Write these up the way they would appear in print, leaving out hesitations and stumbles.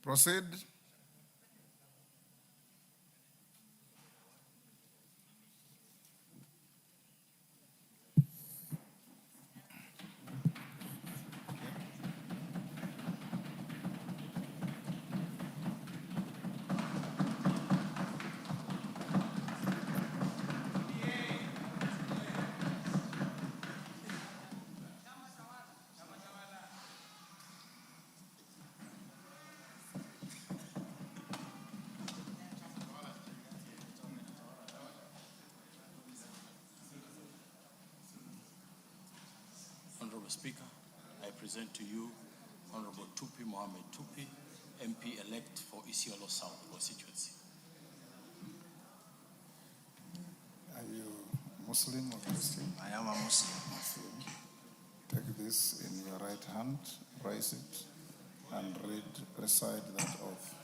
Proceed. Honorable Speaker, I present to you Honorable Tupi Mohammed Tupi, MP-elect for Isiolo South constituency. Are you Muslim or Christian? I am a Muslim. Muslim. Take this in your right hand, raise it, and recite that oath.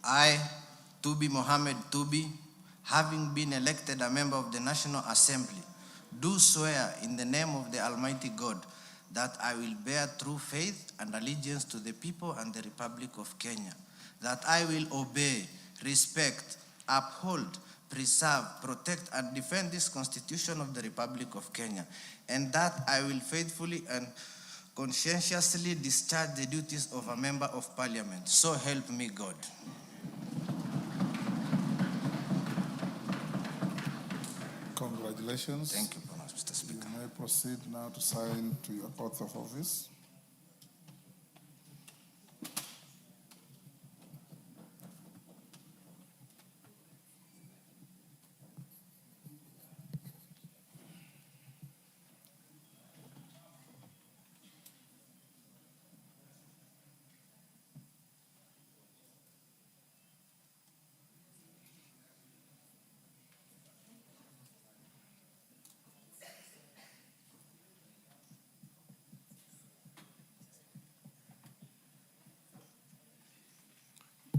I, Tubi Mohammed Tubi, having been elected a member of the National Assembly, do swear in the name of the Almighty God that I will bear true faith and allegiance to the people and the Republic of Kenya, that I will obey, respect, uphold, preserve, protect, and defend this Constitution of the Republic of Kenya, and that I will faithfully and conscientiously discharge the duties of a member of Parliament. So help me God. Congratulations. Thank you very much, Mr. Speaker. You may proceed now to sign to your oath of office.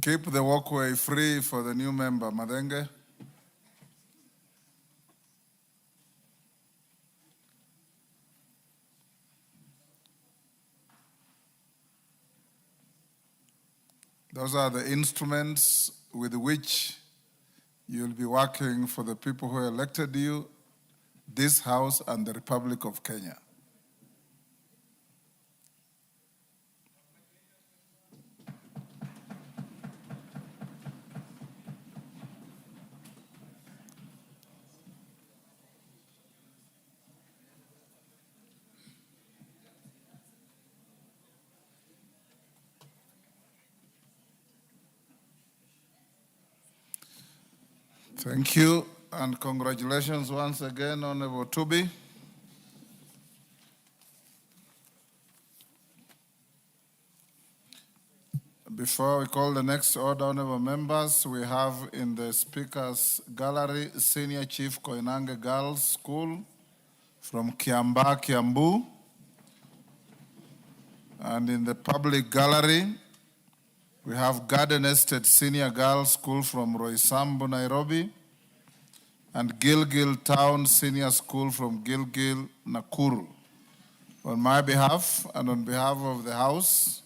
Keep the walkway free for the new member, Madenge. Those are the instruments with which you'll be working for the people who elected you, this House, and the Republic of Kenya. Thank you, and congratulations once again, Honorable Tubi. Before we call the next order, honorable members, we have in the Speaker's Gallery Senior Chief Koinange Girls School from Kiambaa, Kiambu. And in the public gallery, we have Garden Estate Senior Girls School from Roysambu, Nairobi, and Gilgil Town Senior School from Gilgil, Nakuru. On my behalf and on behalf of the House,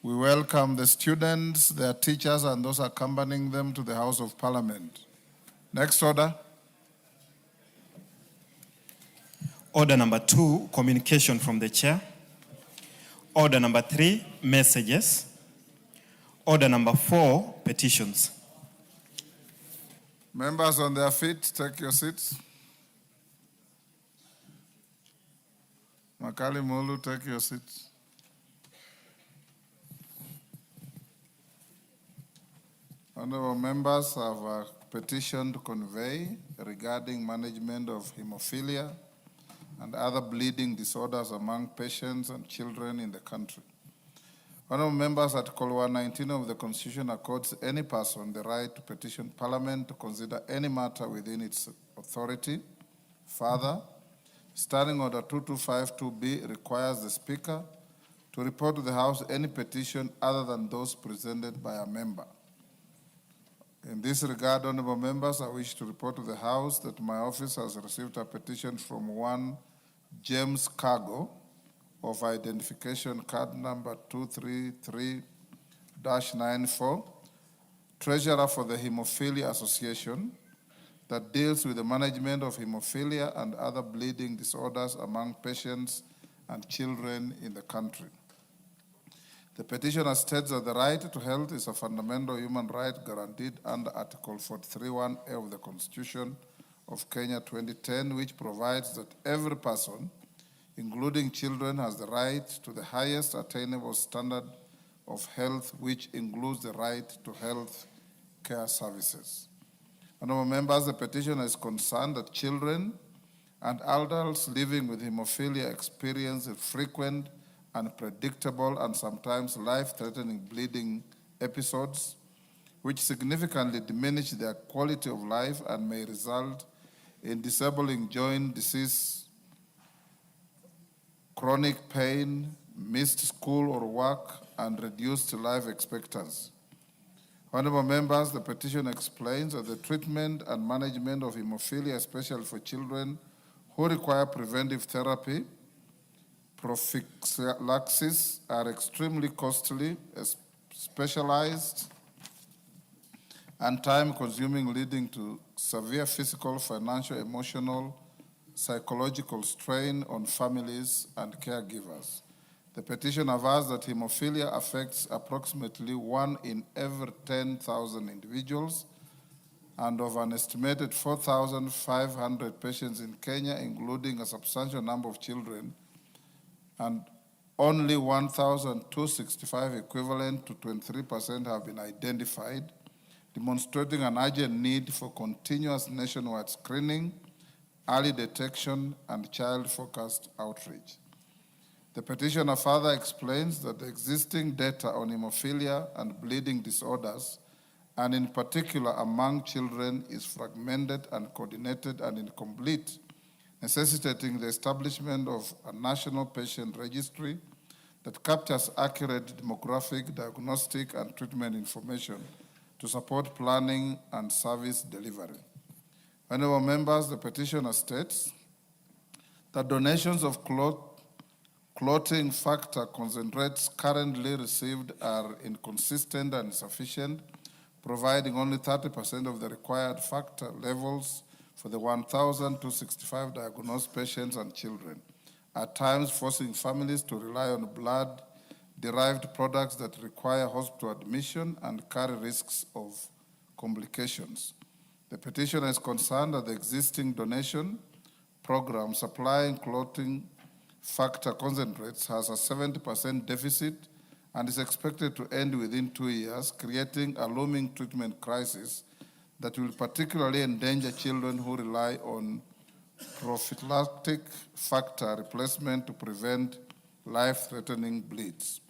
we welcome the students, their teachers, and those accompanying them to the House of Parliament. Next order. Order number 2, communication from the chair. Order number 3, messages. Order number 4, petitions. Members on their feet, take your seats. Makali Mulu, take your seats. Honorable members have a petition to convey regarding management of hemophilia and other bleeding disorders among patients and children in the country. Honorable members, Article 119 of the Constitution accords any person the right to petition Parliament to consider any matter within its authority. Further, Standing Order 2252B requires the Speaker to report to the House any petition other than those presented by a member. In this regard, honorable members, I wish to report to the House that my office has received a petition from one James Cargo, of identification card number 233-94, Treasurer for the Hemophilia Association, that deals with the management of hemophilia and other bleeding disorders among patients and children in the country. The petitioner states that the right to health is a fundamental human right guaranteed under Article 43(1)(a) of the Constitution of Kenya 2010, which provides that every person, including children, has the right to the highest attainable standard of health, which includes the right to health care services. Honorable members, the petitioner is concerned that children and adults living with hemophilia experience frequent, unpredictable, and sometimes life-threatening bleeding episodes, which significantly diminish their quality of life and may result in disabling joint disease, chronic pain, missed school or work, and reduced life expectancy. Honorable members, the petition explains that the treatment and management of hemophilia, especially for children who require preventive therapy, prophylaxis, are extremely costly, specialized, and time-consuming, leading to severe physical, financial, emotional, psychological strain on families and caregivers. The petition avers that hemophilia affects approximately 1 in every 10,000 individuals, and of an estimated 4,500 patients in Kenya, including a substantial number of children, and only 1,265, equivalent to 23%, have been identified, demonstrating an urgent need for continuous nationwide screening, early detection, and child-focused outreach. The petitioner further explains that the existing data on hemophilia and bleeding disorders, and in particular among children, is fragmented, uncoordinated, and incomplete, necessitating the establishment of a national patient registry that captures accurate demographic, diagnostic, and treatment information to support planning and service delivery. Honorable members, the petitioner states that donations of clotting factor concentrates currently received are inconsistent and insufficient, providing only 30% of the required factor levels for the 1,265 diagnosed patients and children, at times forcing families to rely on blood-derived products that require hospital admission and carry risks of complications. The petitioner is concerned that the existing donation program supplying clotting factor concentrates has a 70% deficit and is expected to end within 2 years, creating a looming treatment crisis that will particularly endanger children who rely on prophylactic factor replacement to prevent life-threatening bleeds.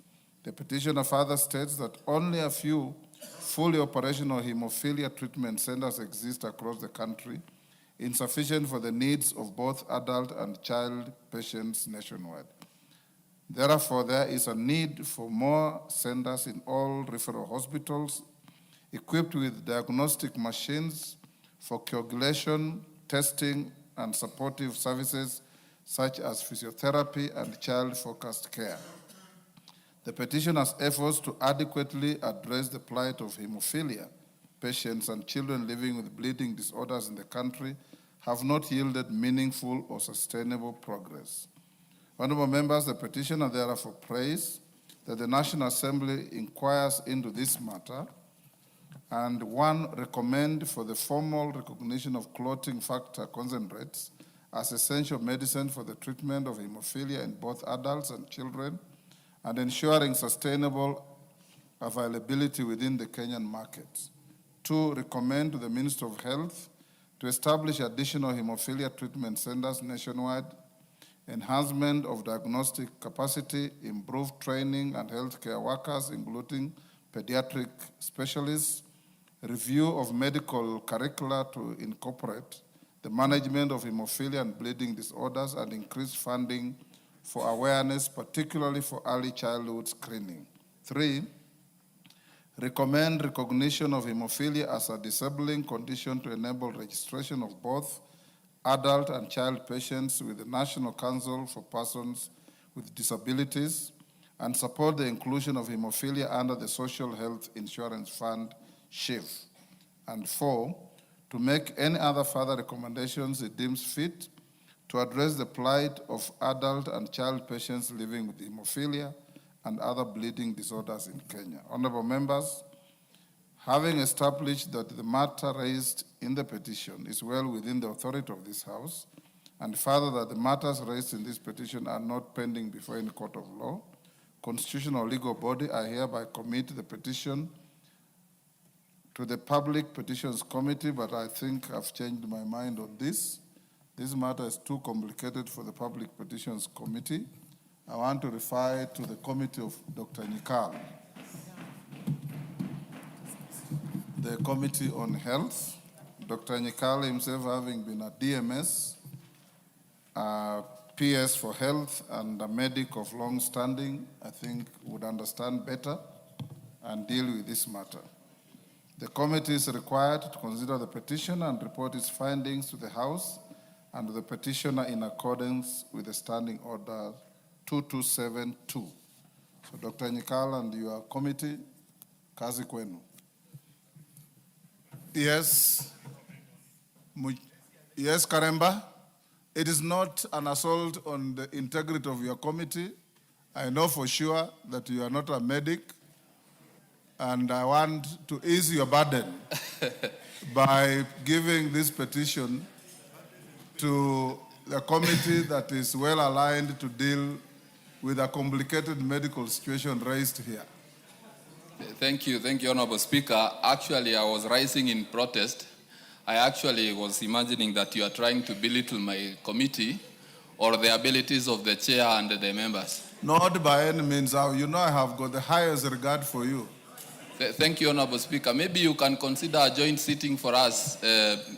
The petitioner further states that only a few fully operational hemophilia treatment centers exist across the country, insufficient for the needs of both adult and child patients nationwide. Therefore, there is a need for more centers in all referral hospitals equipped with diagnostic machines for coagulation, testing, and supportive services such as physiotherapy and child-focused care. The petitioner's efforts to adequately address the plight of hemophilia patients and children living with bleeding disorders in the country have not yielded meaningful or sustainable progress. Honorable members, the petitioner therefore prays that the National Assembly inquires into this matter and, 1, recommend for the formal recognition of clotting factor concentrates as essential medicine for the treatment of hemophilia in both adults and children, and ensuring sustainable availability within the Kenyan markets. 2, recommend to the Minister of Health to establish additional hemophilia treatment centers nationwide, enhancement of diagnostic capacity, improved training and healthcare workers, including pediatric specialists, review of medical curricula to incorporate the management of hemophilia and bleeding disorders, and increased funding for awareness, particularly for early childhood screening. 3, recommend recognition of hemophilia as a disabling condition to enable registration of both adult and child patients with the National Council for Persons with disabilities, and support the inclusion of hemophilia under the Social Health Insurance Fund, SHIF. And 4, to make any other further recommendations it deems fit to address the plight of adult and child patients living with hemophilia and other bleeding disorders in Kenya. Honorable members, having established that the matter raised in the petition is well within the authority of this House, and further that the matters raised in this petition are not pending before any court of law, constitutional or legal body, I hereby commit the petition to the Public Petitions Committee, but I think I've changed my mind on this. This matter is too complicated for the Public Petitions Committee. I want to refer it to the committee of Dr. 𝐍𝐀𝐓𝐈𝐎𝐍𝐀, the Committee on Health. Dr. 𝐍𝐀𝐓𝐈𝐎𝐍𝐀 himself, having been a DMS, PS for Health, and a medic of long standing, I think would understand better and deal with this matter. The committee is required to consider the petition and report its findings to the House and to the petitioner in accordance with the Standing Order 2272. So Dr. 𝐍𝐀𝐓𝐈𝐎𝐍𝐀 and your committee, kazi kwenu. Yes. Yes, Karemba. It is not an assault on the integrity of your committee. I know for sure that you are not a medic, and I want to ease your burden by giving this petition to the committee that is well aligned to deal with a complicated medical situation raised here. Thank you, Honorable Speaker. Actually, I was rising in protest. I actually was imagining that you are trying to belittle my committee or the abilities of the chair and the members. Not by any means. You know I have got the highest regard for you. Thank you, Honorable Speaker. Maybe you can consider a joint sitting for us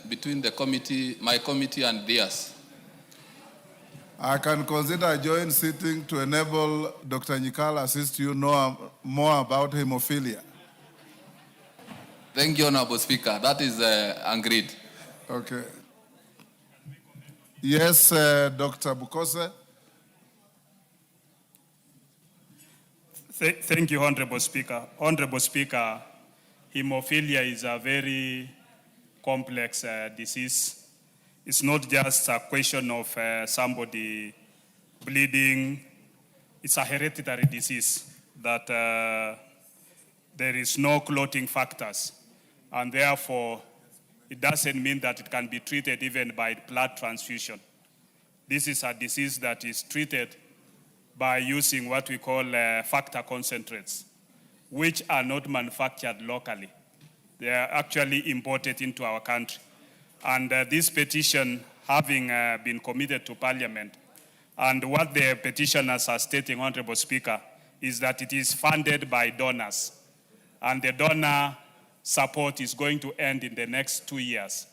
between the committee, my committee and theirs. I can consider a joint sitting to enable Dr. 𝐍𝐀𝐓𝐈𝐎𝐍𝐾 assist you know more about hemophilia. Thank you, Honorable Speaker. That is agreed. Okay. Yes, Dr. Bukose. Thank you, Honorable Speaker. Honorable Speaker, hemophilia is a very complex disease. It's not just a question of somebody bleeding. It's a hereditary disease that there is no clotting factors. And therefore, it doesn't mean that it can be treated even by blood transfusion. This is a disease that is treated by using what we call factor concentrates, which are not manufactured locally. They are actually imported into our country. And this petition, having been committed to Parliament, and what the petitioners are stating, Honorable Speaker, is that it is funded by donors. And the donor support is going to end in the next 2 years.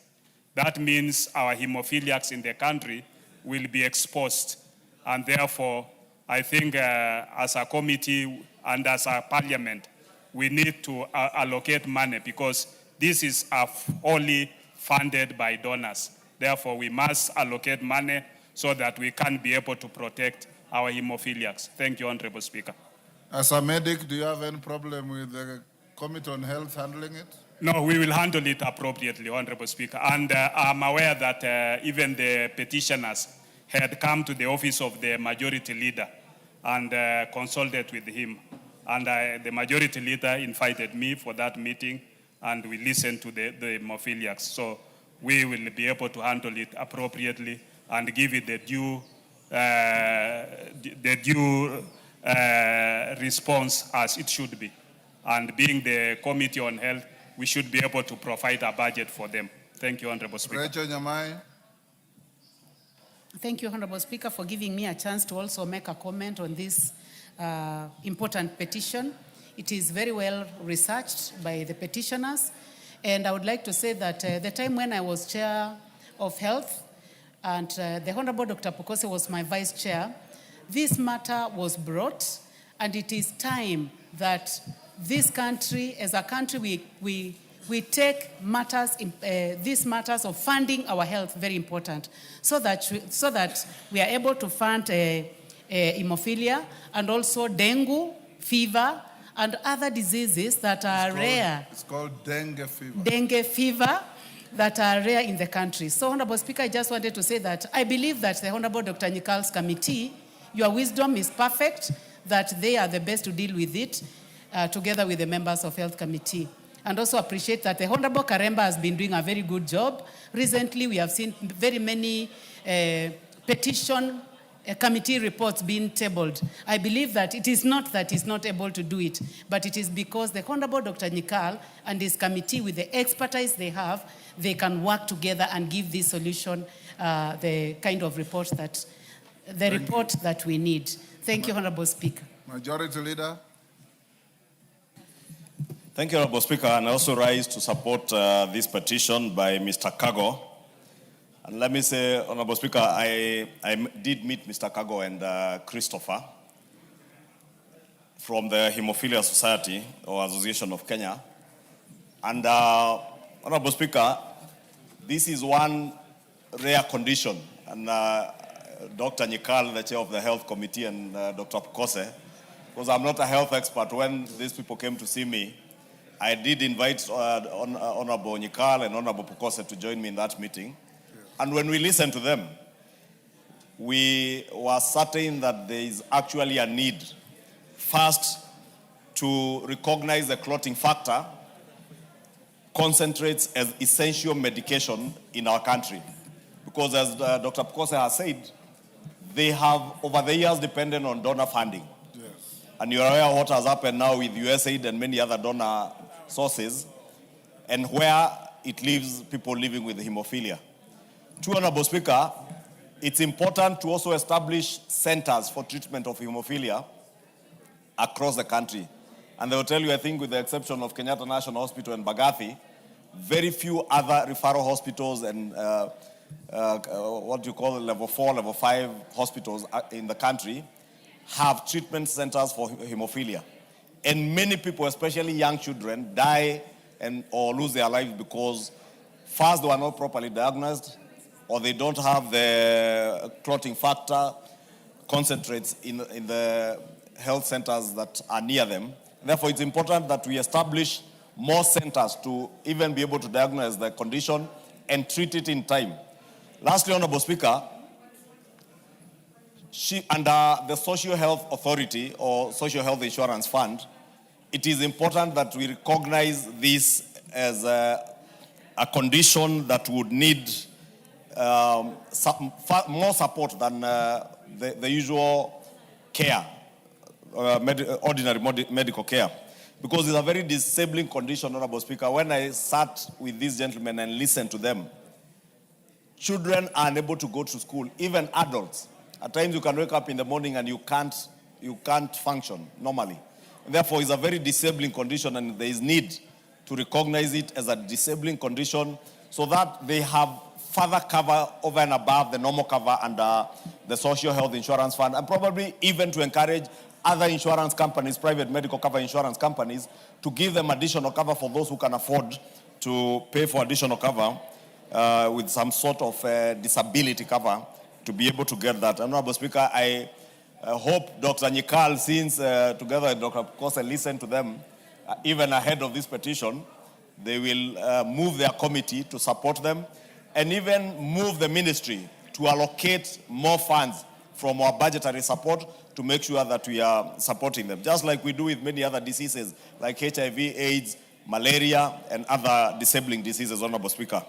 That means our hemophiliacs in the country will be exposed. And therefore, I think as a committee and as a Parliament, we need to allocate money because this is only funded by donors. Therefore, we must allocate money so that we can be able to protect our hemophiliacs. Thank you, Honorable Speaker. As a medic, do you have any problem with the Committee on Health handling it? No, we will handle it appropriately, Honorable Speaker. And I'm aware that even the petitioners had come to the office of the majority leader and consulted with him. And the majority leader invited me for that meeting, and we listened to the hemophiliacs. So we will be able to handle it appropriately and give it the due response as it should be. And being the Committee on Health, we should be able to provide a budget for them. Thank you, Honorable Speaker. Rachel Nyamai. Thank you, Honorable Speaker, for giving me a chance to also make a comment on this important petition. It is very well researched by the petitioners. And I would like to say that the time when I was Chair of Health and the Honorable Dr. Bukose was my Vice Chair, this matter was brought, and it is time that this country, as a country, we take matters, these matters of funding our health very important, so that we are able to fund hemophilia, and also dengue, fever, and other diseases that are rare. It's called dengue fever. Dengue fever that are rare in the country. So, Honorable Speaker, I just wanted to say that I believe that the Honorable Dr. 𝐍𝐀𝐓𝐈𝐎𝐍𝐀 committee, your wisdom is perfect, that they are the best to deal with it, together with the members of Health Committee. And also appreciate that the Honorable Karemba has been doing a very good job. Recently, we have seen very many petition committee reports being tabled. I believe that it is not that he's not able to do it, but it is because the Honorable Dr. 𝐍𝐀𝐓𝐈𝐎𝐍𝐀 and his committee, with the expertise they have, they can work together and give this solution, the kind of report that, that we need. Thank you, Honorable Speaker. Majority Leader. Thank you, Honorable Speaker, and I also rise to support this petition by Mr. Kago. And let me say, Honorable Speaker, I did meet Mr. Kago and Christopher from the Hemophilia Society or Association of Kenya. And Honorable Speaker, this is one rare condition. And Dr. 𝐍𝐀𝐓𝐈𝐎𝐍𝐀, the chair of the Health Committee, and Dr. 𝐾𝐒𝐒, because I'm not a health expert, when these people came to see me, I did invite Honorable 𝐍𝐀𝐈𝐎𝐍𝐀 and Honorable 𝐾𝐒𝐒 to join me in that meeting. And when we listened to them, we were certain that there is actually a need, first, to recognize the clotting factor concentrates as essential medication in our country. Because as Dr. 𝐾𝐒𝐒 has said, they have over the years depended on donor funding. Yes. And you're aware of what has happened now with USAID and many other donor sources, and where it leaves people living with hemophilia. To Honorable Speaker, it's important to also establish centers for treatment of hemophilia across the country. And they will tell you, I think with the exception of Kenyatta National Hospital and Bagathi, very few other referral hospitals and what you call level 4, level 5 hospitals in the country have treatment centers for hemophilia. And many people, especially young children, die or lose their lives because first they were not properly diagnosed, or they don't have the clotting factor concentrates in the health centers that are near them. Therefore, it's important that we establish more centers to even be able to diagnose the condition and treat it in time. Lastly, Honorable Speaker, under the Social Health Authority or Social Health Insurance Fund, it is important that we recognize this as a condition that would need more support than the usual care, ordinary medical care, because it's a very disabling condition, Honorable Speaker. When I sat with these gentlemen and listened to them, children are unable to go to school, even adults. At times you can wake up in the morning and you can't function normally. And therefore, it's a very disabling condition, and there is need to recognize it as a disabling condition so that they have further cover over and above the normal cover under the Social Health Insurance Fund, and probably even to encourage other insurance companies, private medical cover insurance companies, to give them additional cover for those who can afford to pay for additional cover with some sort of disability cover to be able to get that. Honorable Speaker, I hope Dr. 𝐍𝐀𝐈𝐎𝐍𝐀, since together with Dr. 𝐾𝐒𝐒 listened to them, even ahead of this petition, they will move their committee to support them, and even move the ministry to allocate more funds from our budgetary support to make sure that we are supporting them, just like we do with many other diseases like HIV, AIDS, malaria, and other disabling diseases, Honorable Speaker.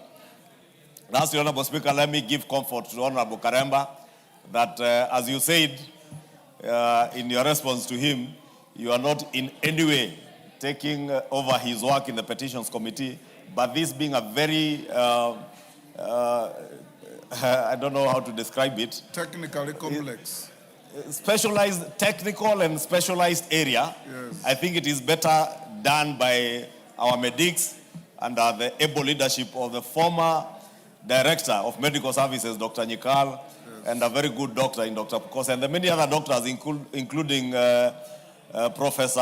Lastly, Honorable Speaker, let me give comfort to Honorable Karemba that, as you said in your response to him, you are not in any way taking over his work in the Petitions Committee, but this being a very I don't know how to describe it. Technically complex. Specialized, technical and specialized area. Yes. I think it is better done by our medics under the able leadership of the former Director of Medical Services, Dr. 𝐍𝐀𝐈𝐴𝐍𝐀, and a very good doctor in Dr. 𝐾𝐒𝐒, and the many other doctors, including Professor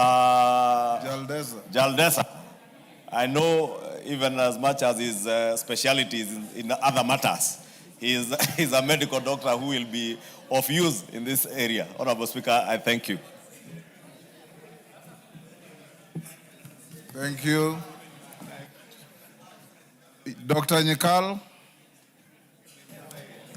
Jaldesa. I know even as much as his specialties in other matters. he's a medical doctor who will be of use in this area. Honorable Speaker, I thank you. Thank you. Dr. 𝐀𝐒𝐒𝐄.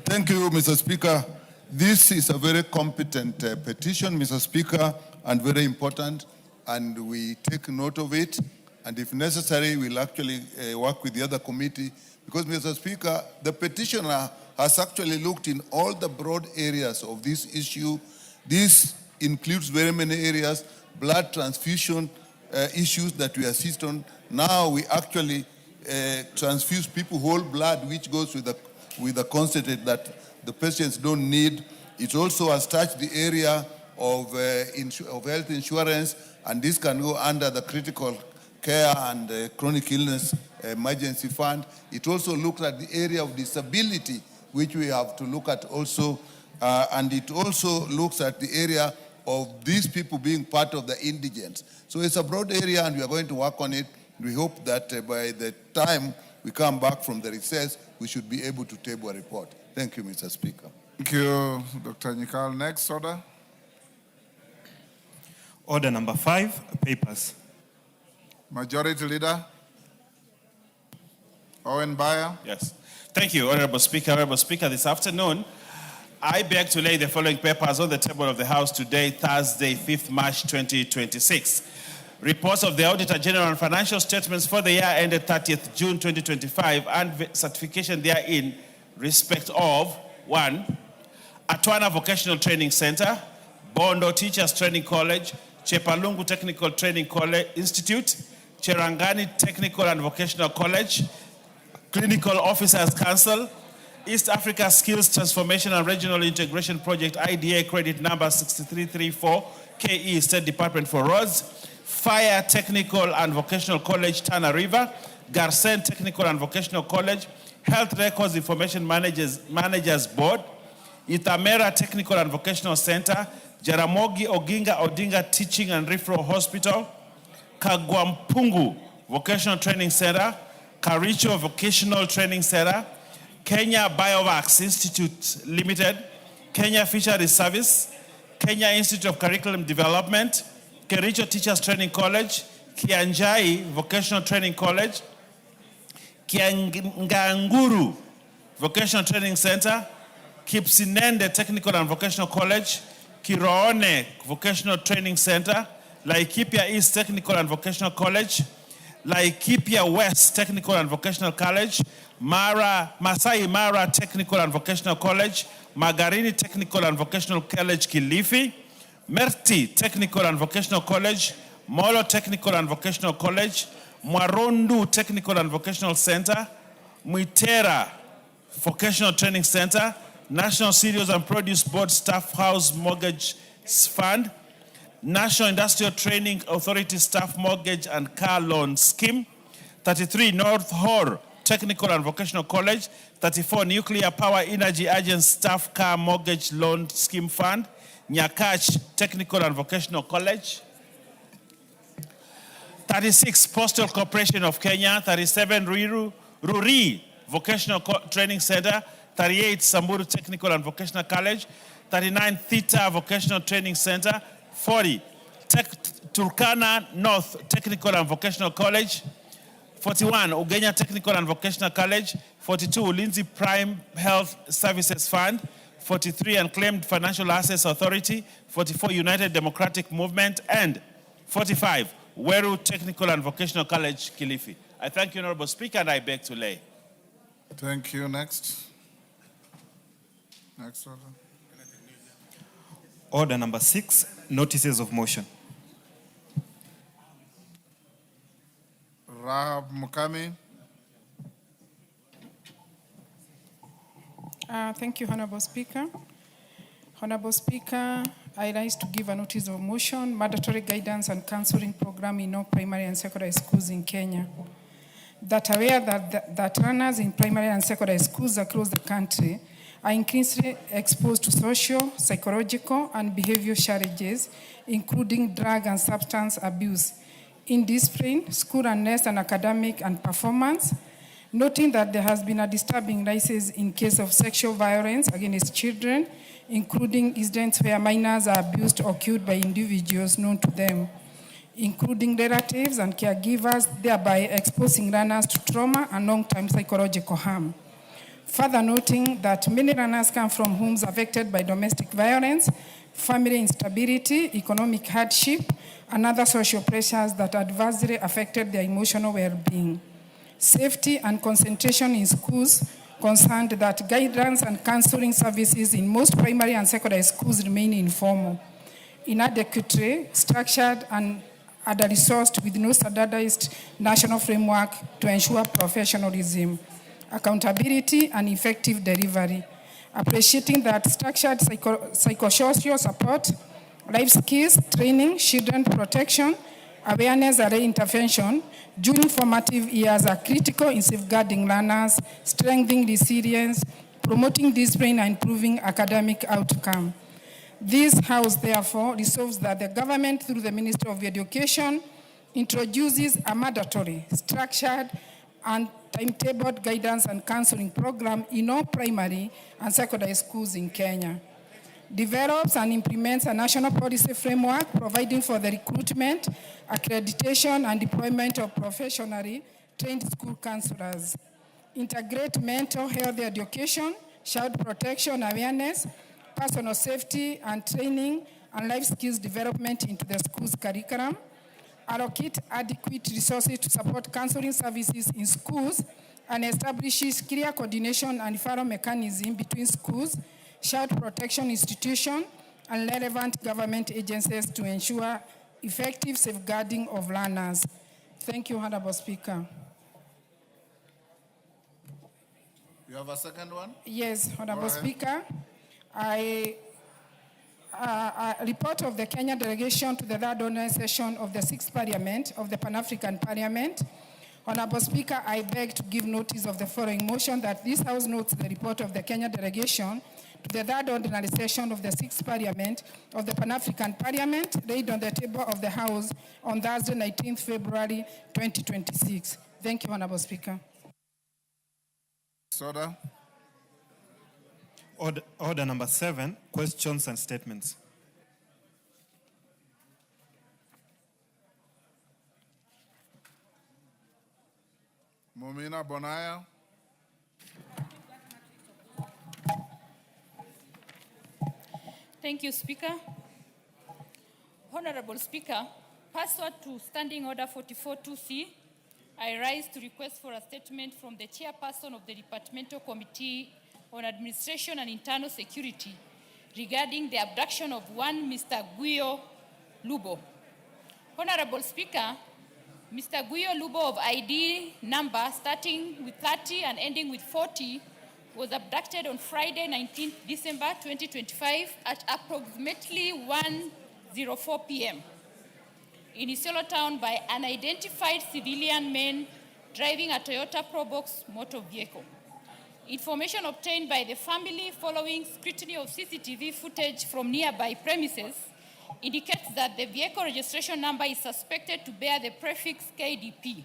Thank you, Mr. Speaker. This is a very competent petition, Mr. Speaker, and very important, and we take note of it. And if necessary, we'll actually work with the other committee, because, Mr. Speaker, the petitioner has actually looked in all the broad areas of this issue. This includes very many areas, blood transfusion issues that we assist on. Now we actually transfuse people whole blood, which goes with the concentrate that the patients don't need. It also has touched the area of health insurance, and this can go under the critical care and chronic illness emergency fund. It also looks at the area of disability, which we have to look at also, and it also looks at the area of these people being part of the indigents. So it's a broad area, and we are going to work on it. We hope that by the time we come back from the recess, we should be able to table a report. Thank you, Mr. Speaker. Thank you, Dr. 𝐀𝐒𝐿. Next order. Order number 5, papers. Majority Leader. Owen Bayer. Yes. Thank you, Honorable Speaker. Honorable Speaker, this afternoon, I beg to lay the following papers on the table of the House today, Thursday, 5th March 2026. Reports of the Auditor General on financial statements for the year ended 30th June 2025 and certification therein respect of 1. Atwana Vocational Training Center, Bondo Teachers Training College, Chepalungu Technical Training College Institute, Cherangani Technical and Vocational College, Clinical Officers Council, East Africa Skills Transformation and Regional Integration Project IDA credit number 6334, KE State Department for Roads, Fire Technical and Vocational College Tana River, Garsen Technical and Vocational College, Health Records Information Managers Board, Itamera Technical and Vocational Center, Jaramogi Oginga Odinga Teaching and Referral Hospital, Kagwampungu Vocational Training Center, Karicho Vocational Training Center, Kenya Biovax Institute Limited, Kenya Fisheries Service, Kenya Institute of Curriculum Development, Kericho Teachers Training College, Kianjai Vocational Training College, Kianganguru Vocational Training Center, Kipsinende Technical and Vocational College, Kiroone Vocational Training Center, Laikipia East Technical and Vocational College, Laikipia West Technical and Vocational College, Masai Mara Technical and Vocational College, Magarini Technical and Vocational College Kilifi, Merti Technical and Vocational College, Molo Technical and Vocational College, Mwarondu Technical and Vocational Center, Muitera Vocational Training Center, National Cereals and Produce Board Staff House Mortgage Fund, National Industrial Training Authority Staff Mortgage and Car Loan Scheme, 33 North Hor Technical and Vocational College, 34 Nuclear Power Energy Agency Staff Car Mortgage Loan Scheme Fund, Nyakach Technical and Vocational College, 36 Postal Corporation of Kenya, 37 Ruri Vocational Training Center, 38 Samburu Technical and Vocational College, 39 Theta Vocational Training Center, 40 Turkana North Technical and Vocational College, 41 Ugenya Technical and Vocational College, 42 Ulinzi Prime Health Services Fund, 43 Unclaimed Financial Assets Authority, 44 United Democratic Movement, and 45 Weru Technical and Vocational College, Kilifi. I thank you, Honorable Speaker, and I beg to lay. Thank you. Next. Next order. Order number 6, notices of motion. Rahab Mukami. Thank you, Honorable Speaker. Honorable Speaker, I rise to give a notice of motion, mandatory guidance and counseling program in all primary and secondary schools in Kenya. That aware that learners in primary and secondary schools across the country are increasingly exposed to social, psychological, and behavioral challenges, including drug and substance abuse, indiscipline, school unrest and academic and performance, noting that there has been a disturbing rise in case of sexual violence against children, including incidents where minors are abused or killed by individuals known to them, including relatives and caregivers, thereby exposing learners to trauma and long-term psychological harm. Further noting that many learners come from homes affected by domestic violence, family instability, economic hardship, and other social pressures that adversely affected their emotional well-being. Safety and concentration in schools concerned that guidance and counseling services in most primary and secondary schools remain informal, inadequately structured, and under-resourced with no standardized national framework to ensure professionalism, accountability, and effective delivery. Appreciating that structured psychosocial support, life skills training, children protection, awareness and intervention during formative years are critical in safeguarding learners, strengthening resilience, promoting discipline, and improving academic outcome. This House, therefore, resolves that the government, through the Ministry of Education, introduces a mandatory, structured, and timetabled guidance and counseling program in all primary and secondary schools in Kenya. Develops and implements a national policy framework providing for the recruitment, accreditation, and deployment of professionally trained school counselors. Integrate mental health education, child protection awareness, personal safety and training, and life skills development into the school's curriculum. Allocate adequate resources to support counseling services in schools, and establishes clear coordination and referral mechanism between schools, child protection institutions, and relevant government agencies to ensure effective safeguarding of learners. Thank you, Honorable Speaker. You have a second one? Yes, Honorable Speaker. A report of the Kenya delegation to the third ordinary session of the 6th Parliament of the Pan-African Parliament. Honorable Speaker, I beg to give notice of the following motion that this House notes the report of the Kenya delegation to the third ordinary session of the 6th Parliament of the Pan-African Parliament laid on the table of the House on Thursday, 19th February 2026. Thank you, Honorable Speaker. Soda. Order number 7, questions and statements. Mumina Bonaya. Thank you, Speaker. Honorable Speaker, pursuant to Standing Order 44-2C, I rise to request for a statement from the Chairperson of the Departmental Committee on Administration and Internal Security regarding the abduction of one Mr. 𝐍𝐀𝐄 Lubo. Honorable Speaker, Mr. 𝐍𝐀𝐄 Lubo of ID number starting with 30 and ending with 40 was abducted on Friday, 19th December 2025 at approximately 1:04 p.m. in Isiolo town by unidentified civilian men driving a Toyota Probox motor vehicle. Information obtained by the family following scrutiny of CCTV footage from nearby premises indicates that the vehicle registration number is suspected to bear the prefix KDP.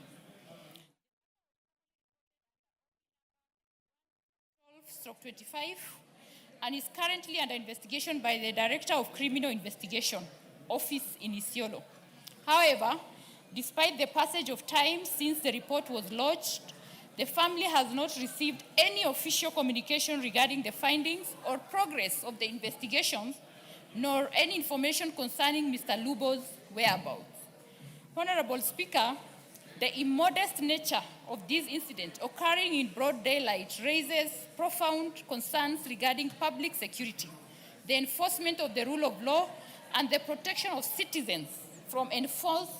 12/25 and is currently under investigation by the Director of Criminal Investigation Office in Isiolo. However, despite the passage of time since the report was lodged, the family has not received any official communication regarding the findings or progress of the investigations, nor any information concerning Mr. Lubo's whereabouts. Honorable Speaker, the immodest nature of this incident occurring in broad daylight raises profound concerns regarding public security, the enforcement of the rule of law, and the protection of citizens from enforced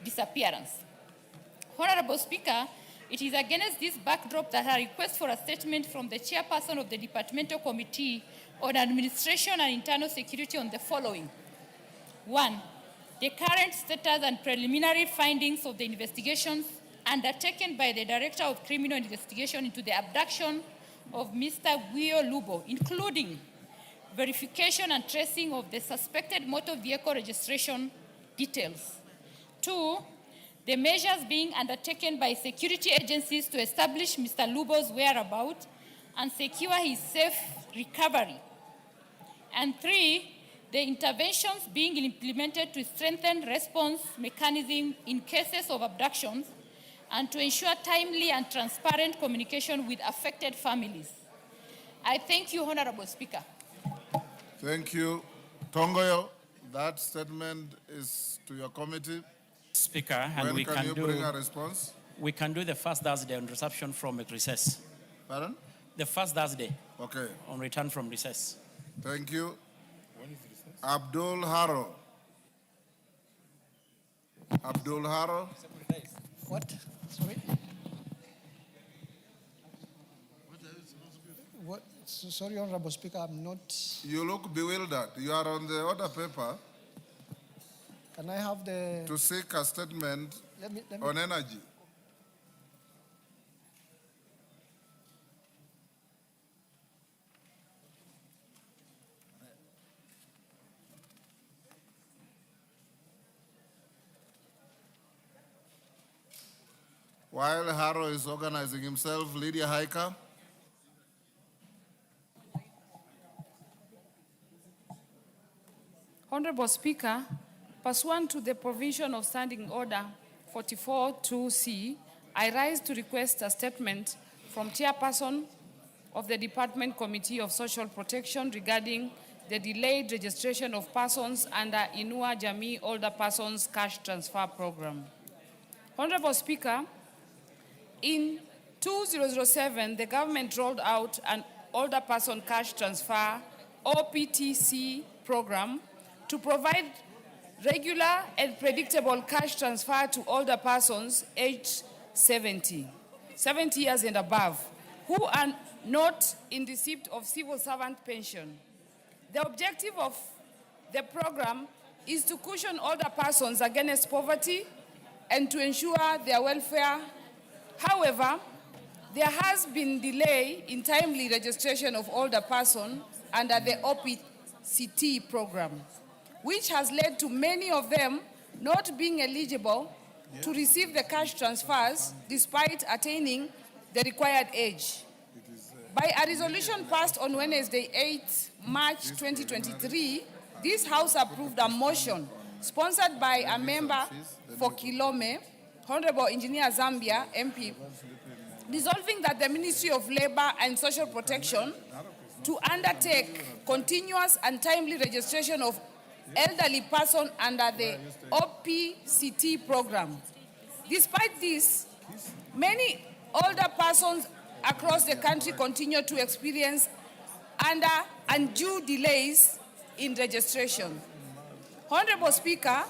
disappearance. Honorable Speaker, it is against this backdrop that I request for a statement from the Chairperson of the Departmental Committee on Administration and Internal Security on the following. 1. The current status and preliminary findings of the investigations undertaken by the Director of Criminal Investigation into the abduction of Mr. 𝐍𝐀𝐄 Lubo, including verification and tracing of the suspected motor vehicle registration details. 2. the measures being undertaken by security agencies to establish Mr. Lubo's whereabouts and secure his safe recovery. And 3, the interventions being implemented to strengthen response mechanism in cases of abductions and to ensure timely and transparent communication with affected families. I thank you, Honorable Speaker. Thank you. Tongoyo, that statement is to your committee. Speaker, and When we can can you do bring a response? we can do the first Thursday on reception from recess. Pardon? The first Thursday Okay, on return from recess. thank you. Abdul Haro. Abdul Haro. What? Sorry? What? Sorry, Honorable Speaker, I'm not... You look bewildered. You are on the order paper Can I have the... to seek a statement Let me... on energy. While Haro is organizing himself, Lydia Haika. Honorable Speaker, pursuant to the provision of Standing Order 44-2C, I rise to request a statement from Chairperson of the Department Committee of Social Protection regarding the delayed registration of persons under Inua Jamii Older Persons Cash Transfer Program. Honorable Speaker, in 2007, the government rolled out an Older Person Cash Transfer OPTC program to provide regular and predictable cash transfer to older persons aged 70 years and above, who are not in receipt of civil servant pension. The objective of the program is to cushion older persons against poverty and to ensure their welfare. However, there has been delay in timely registration of older persons under the OPCT program, which has led to many of them not being eligible to receive the cash transfers despite attaining the required age. By a resolution passed on Wednesday, 8 March 2023, this House approved a motion sponsored by a member for Kilome, Honorable Engineer Zambia, MP, resolving that the Ministry of Labor and Social Protection to undertake continuous and timely registration of elderly persons under the OPCT program. Despite this, many older persons across the country continue to experience undue delays in registration. Honorable Speaker,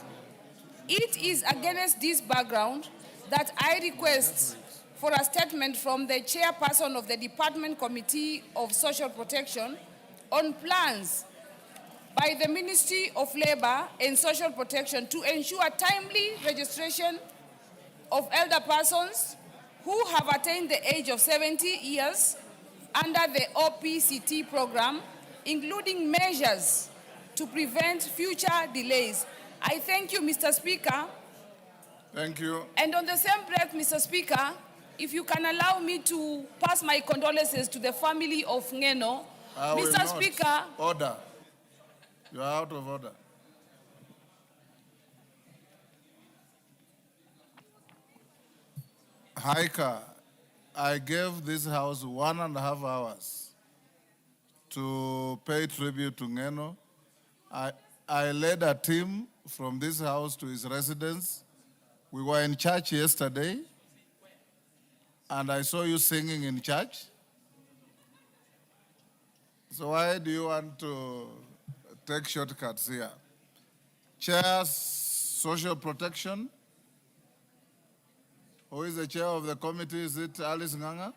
it is against this background that I request for a statement from the chairperson of the Department Committee of Social Protection on plans by the Ministry of Labor and Social Protection to ensure timely registration of elder persons who have attained the age of 70 years under the OPCT program, including measures to prevent future delays. I thank you, Mr. Speaker. Thank you. And on the same breath, Mr. Speaker, if you can allow me to pass my condolences to the family of Ngeno. I will Mr. not. Speaker. Order. You are out of order. Haika, I gave this House 1.5 hours to pay tribute to Ngeno. I led a team from this House to his residence. We were in church yesterday, and I saw you singing in church. So why do you want to take shortcuts here? Chair, Social Protection. Who is the chair of the committee? Is it Alice Nganga?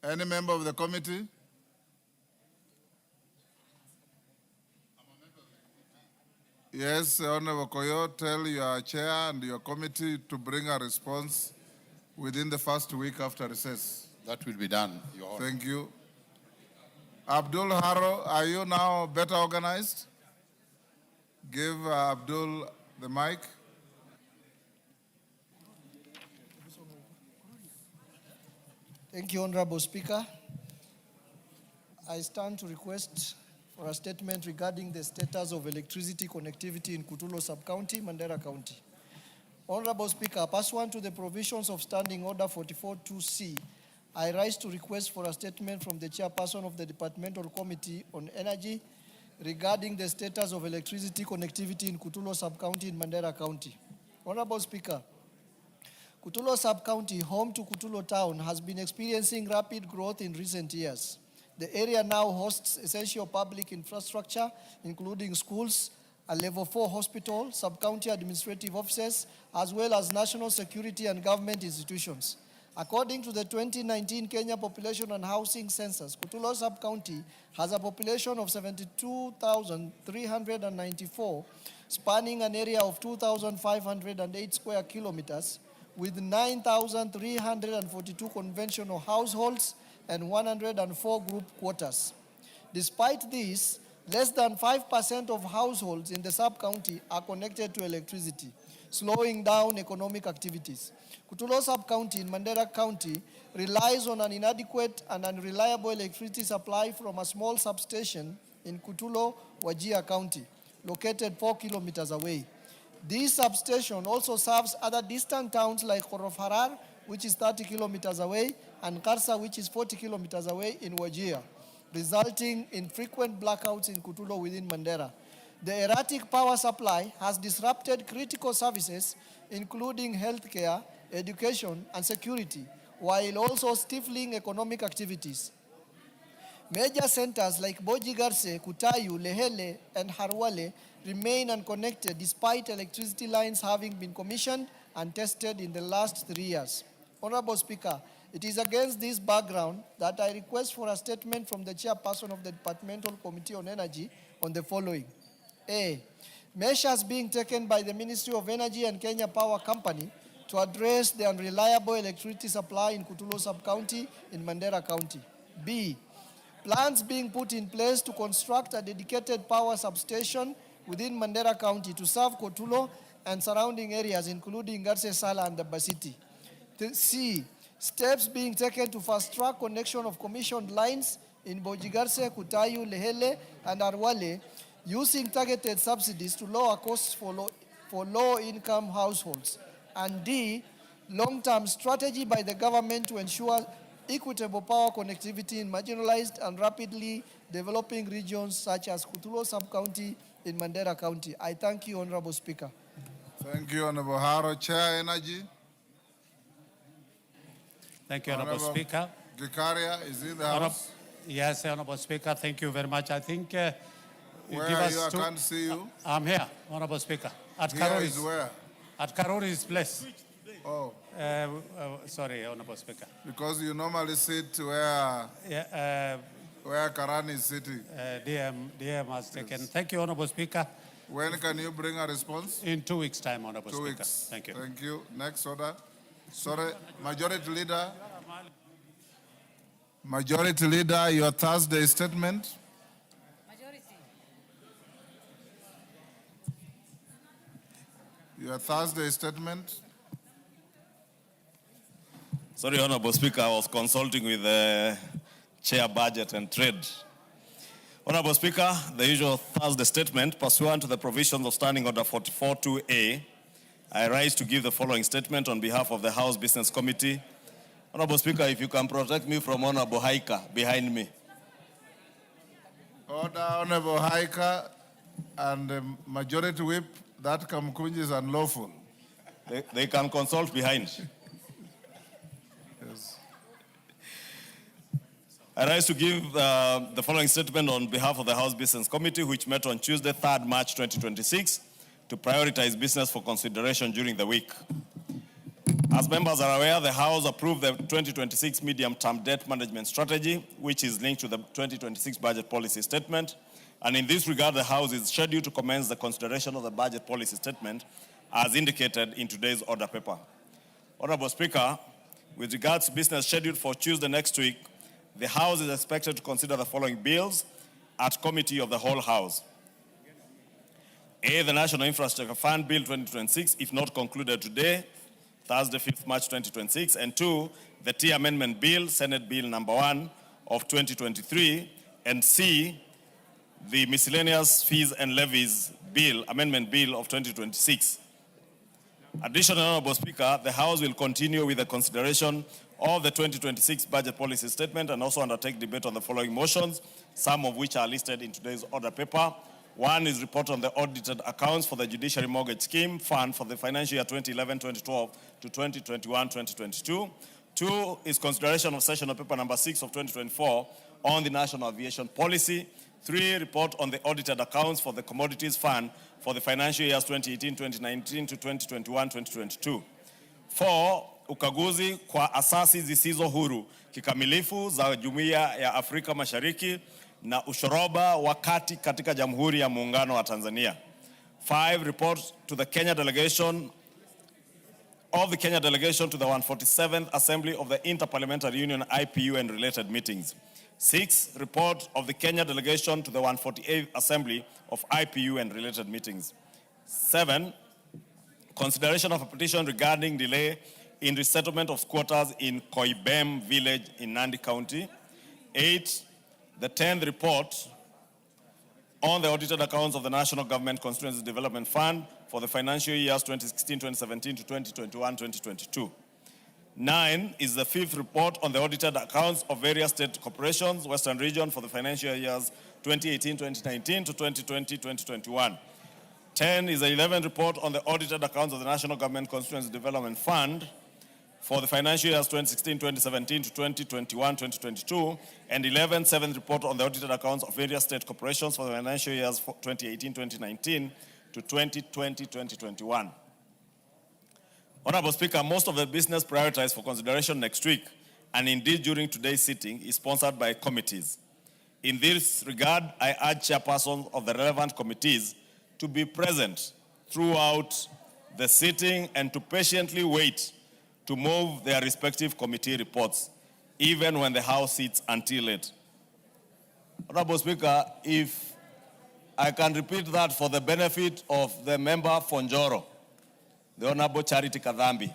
Any member of the committee? Yes, Honorable Koyo, tell your chair and your committee to bring a response within the first week after recess. That will be done, Your Honor. Thank you. Abdul Haro, are you now better organized? Give Abdul the mic. Thank you, Honorable Speaker. I stand to request for a statement regarding the status of electricity connectivity in Kutulo Sub-County, Mandera County. Honorable Speaker, pursuant to the provisions of Standing Order 44-2C, I rise to request for a statement from the chairperson of the Departmental Committee on Energy regarding the status of electricity connectivity in Kutulo Sub-County in Mandera County. Honorable Speaker, Kutulo Sub-County, home to Kutulo Town, has been experiencing rapid growth in recent years. The area now hosts essential public infrastructure, including schools, a level 4 hospital, sub-county administrative offices, as well as national security and government institutions. According to the 2019 Kenya Population and Housing Census, Kutulo Sub-County has a population of 72,394, spanning an area of 2,508 square kilometers, with 9,342 conventional households and 104 group quarters. Despite this, less than 5% of households in the sub-county are connected to electricity, slowing down economic activities. Kutulo Sub-County in Mandera County relies on an inadequate and unreliable electricity supply from a small substation in Kutulo, Wajir County, located 4 kilometers away. This substation also serves other distant towns like Korofarar, which is 30 kilometers away, and Karsa, which is 40 kilometers away in Wajir, resulting in frequent blackouts in Kutulo within Mandera. The erratic power supply has disrupted critical services, including healthcare, education, and security, while also stifling economic activities. Major centers like Bojigarse, Kutayu, Lehele, and Harwale remain unconnected despite electricity lines having been commissioned and tested in the last 3 years. Honorable Speaker, it is against this background that I request for a statement from the chairperson of the Departmental Committee on Energy on the following. A, measures being taken by the Ministry of Energy and Kenya Power Company to address the unreliable electricity supply in Kutulo Sub-County in Mandera County. B, plans being put in place to construct a dedicated power substation within Mandera County to serve Kutulo and surrounding areas, including Garse Sala and the Basiti. C, steps being taken to fast-track connection of commissioned lines in Bojigarse, Kutayu, Lehele, and Arwale, using targeted subsidies to lower costs for low-income households. And D, long-term strategy by the government to ensure equitable power connectivity in marginalized and rapidly developing regions such as Kutulo Sub-County in Mandera County. I thank you, Honorable Speaker. Thank you, Honorable Haro. Chair, Energy. Thank you, Honorable Speaker. 𝐍𝐀𝐓𝐈𝐎𝐍𝐿 is in the House. Yes, Honorable Speaker, thank you very much. I think Where are you? I can't see you. I'm here, Honorable Speaker. At Here Karuri's, is where? At Karuri's place. Oh, Sorry, Honorable Speaker. because you normally sit where Yeah, where Karani is sitting. DM has taken. Thank you, Honorable Speaker. When can you bring a response? In 2 weeks' time, Honorable 2 Speaker. weeks. Thank you. Thank you. Next order. Sorry, Majority Leader. Majority Leader, your Thursday statement. Your Thursday statement. Sorry, Honorable Speaker, I was consulting with the Chair Budget and Trade. Honorable Speaker, the usual Thursday statement pursuant to the provisions of Standing Order 44-2A, I rise to give the following statement on behalf of the House Business Committee. Honorable Speaker, if you can protect me from Honorable Haika behind me. Order, Honorable Haika and the Majority Whip, that Kamkunji is unlawful. They can consult behind. Yes. I rise to give the following statement on behalf of the House Business Committee, which met on Tuesday, 3rd March 2026, to prioritize business for consideration during the week. As members are aware, the House approved the 2026 medium-term debt management strategy, which is linked to the 2026 budget policy statement. And in this regard, the House is scheduled to commence the consideration of the budget policy statement as indicated in today's order paper. Honorable Speaker, with regards to business scheduled for Tuesday next week, the House is expected to consider the following bills at Committee of the Whole House. A, the National Infrastructure Fund Bill 2026, if not concluded today. Thursday, 5th March 2026, and 2, the T Amendment Bill, Senate Bill number 1 of 2023, and C, the Miscellaneous Fees and Levies Bill, Amendment Bill of 2026. Additionally, Honorable Speaker, the House will continue with the consideration of the 2026 Budget Policy Statement and also undertake debate on the following motions, some of which are listed in today's order paper. 1 is report on the audited accounts for the Judiciary Mortgage Scheme Fund for the financial year 2011-2012 to 2021-2022. 2 is consideration of sessional paper number 6 of 2024 on the National Aviation Policy. 3, report on the audited accounts for the Commodities Fund for the financial years 2018-2019 to 2021-2022. 4, ukaguzi kwa asasi zisizo huru kikamilifu za Jumuiya ya Afrika Mashariki na ushoroba wa kati katika Jamhuri ya Muungano wa Tanzania. 5, report to the Kenya delegation to the 147th Assembly of the Interparliamentary Union IPU and related meetings. 6, report of the Kenya delegation to the 148th Assembly of IPU and related meetings. 7, consideration of a petition regarding delay in resettlement of squatters in 𝐋𝐈𝐕𝐄 village in Nandi County. 8, the 10th report on the audited accounts of the National Government Constituency Development Fund for the financial years 2016-2017 to 2021-2022. 9 is the 5th report on the audited accounts of various state corporations, Western Region, for the financial years 2018-2019 to 2020-2021. 10 is the 11th report on the audited accounts of the National Government Constituency Development Fund for the financial years 2016-2017 to 2021-2022, and 7th report on the audited accounts of various state corporations for the financial years 2018-2019 to 2020-2021. Honorable Speaker, most of the business prioritized for consideration next week, and indeed during today's sitting, is sponsored by committees. In this regard, I urge chairpersons of the relevant committees to be present throughout the sitting and to patiently wait to move their respective committee reports, even when the House sits until late. Honorable Speaker, if I can repeat that for the benefit of the member for Njoro, the Honorable Charity Kadhambi,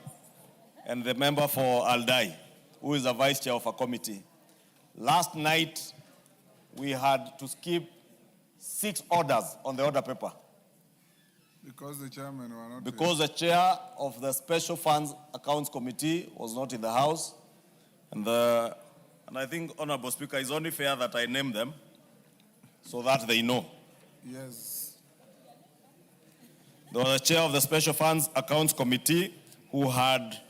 and the member for Aldai, who is the vice chair of a committee. Last night, we had to skip 6 orders on the order paper. Because the chairman were not Because the chair of the Special Funds Accounts Committee was not in the House. And I think, Honorable Speaker, it's only fair that I name them so that they know. Yes. There was a chair of the Special Funds Accounts Committee who had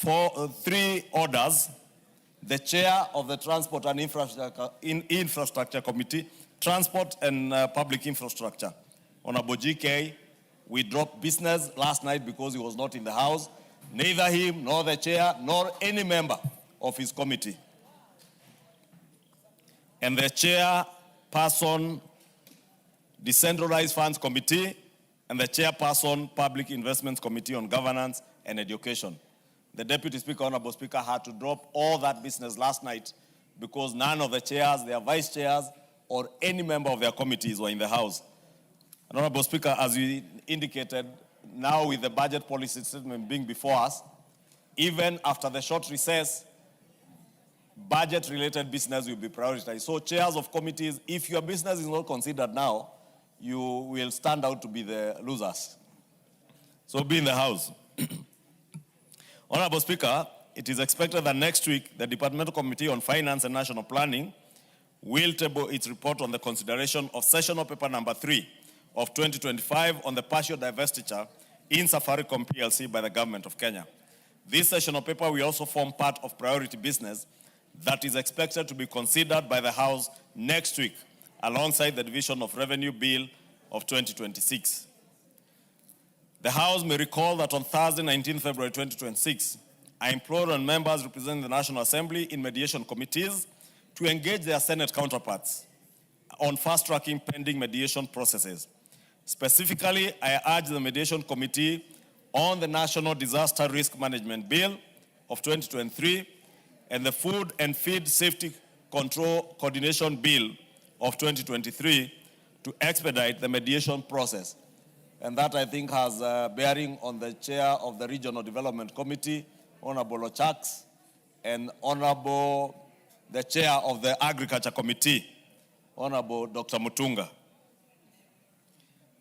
3 orders. The chair of the Transport and Infrastructure Committee, Transport and Public Infrastructure, Honorable 𝐍𝐀𝐄, we dropped business last night because he was not in the House. Neither him, nor the chair, nor any member of his committee. And the chairperson, Decentralized Funds Committee, and the chairperson, Public Investments Committee on Governance and Education. The Deputy Speaker, Honorable Speaker, had to drop all that business last night because none of the chairs, their vice chairs, or any member of their committees were in the House. And Honorable Speaker, as you indicated, now with the budget policy statement being before us, even after the short recess, budget-related business will be prioritized. So chairs of committees, if your business is not considered now, you will stand out to be the losers. So be in the House. Honorable Speaker, it is expected that next week, the Departmental Committee on Finance and National Planning will table its report on the consideration of sessional paper number 3 of 2025 on the partial divestiture in Safaricom PLC by the Government of Kenya. This sessional paper will also form part of priority business that is expected to be considered by the House next week, alongside the Division of Revenue Bill of 2026. The House may recall that on Thursday, 19 February 2026, I implored on members representing the National Assembly in mediation committees to engage their Senate counterparts on fast-tracking pending mediation processes. Specifically, I urge the Mediation Committee on the National Disaster Risk Management Bill of 2023 and the Food and Feed Safety Control Coordination Bill of 2023 to expedite the mediation process. and that I think has bearing on the chair of the Regional Development Committee, Honorable 𝐋𝐈𝐕𝐄, and Honorable the chair of the Agriculture Committee, Honorable Dr. Mutunga.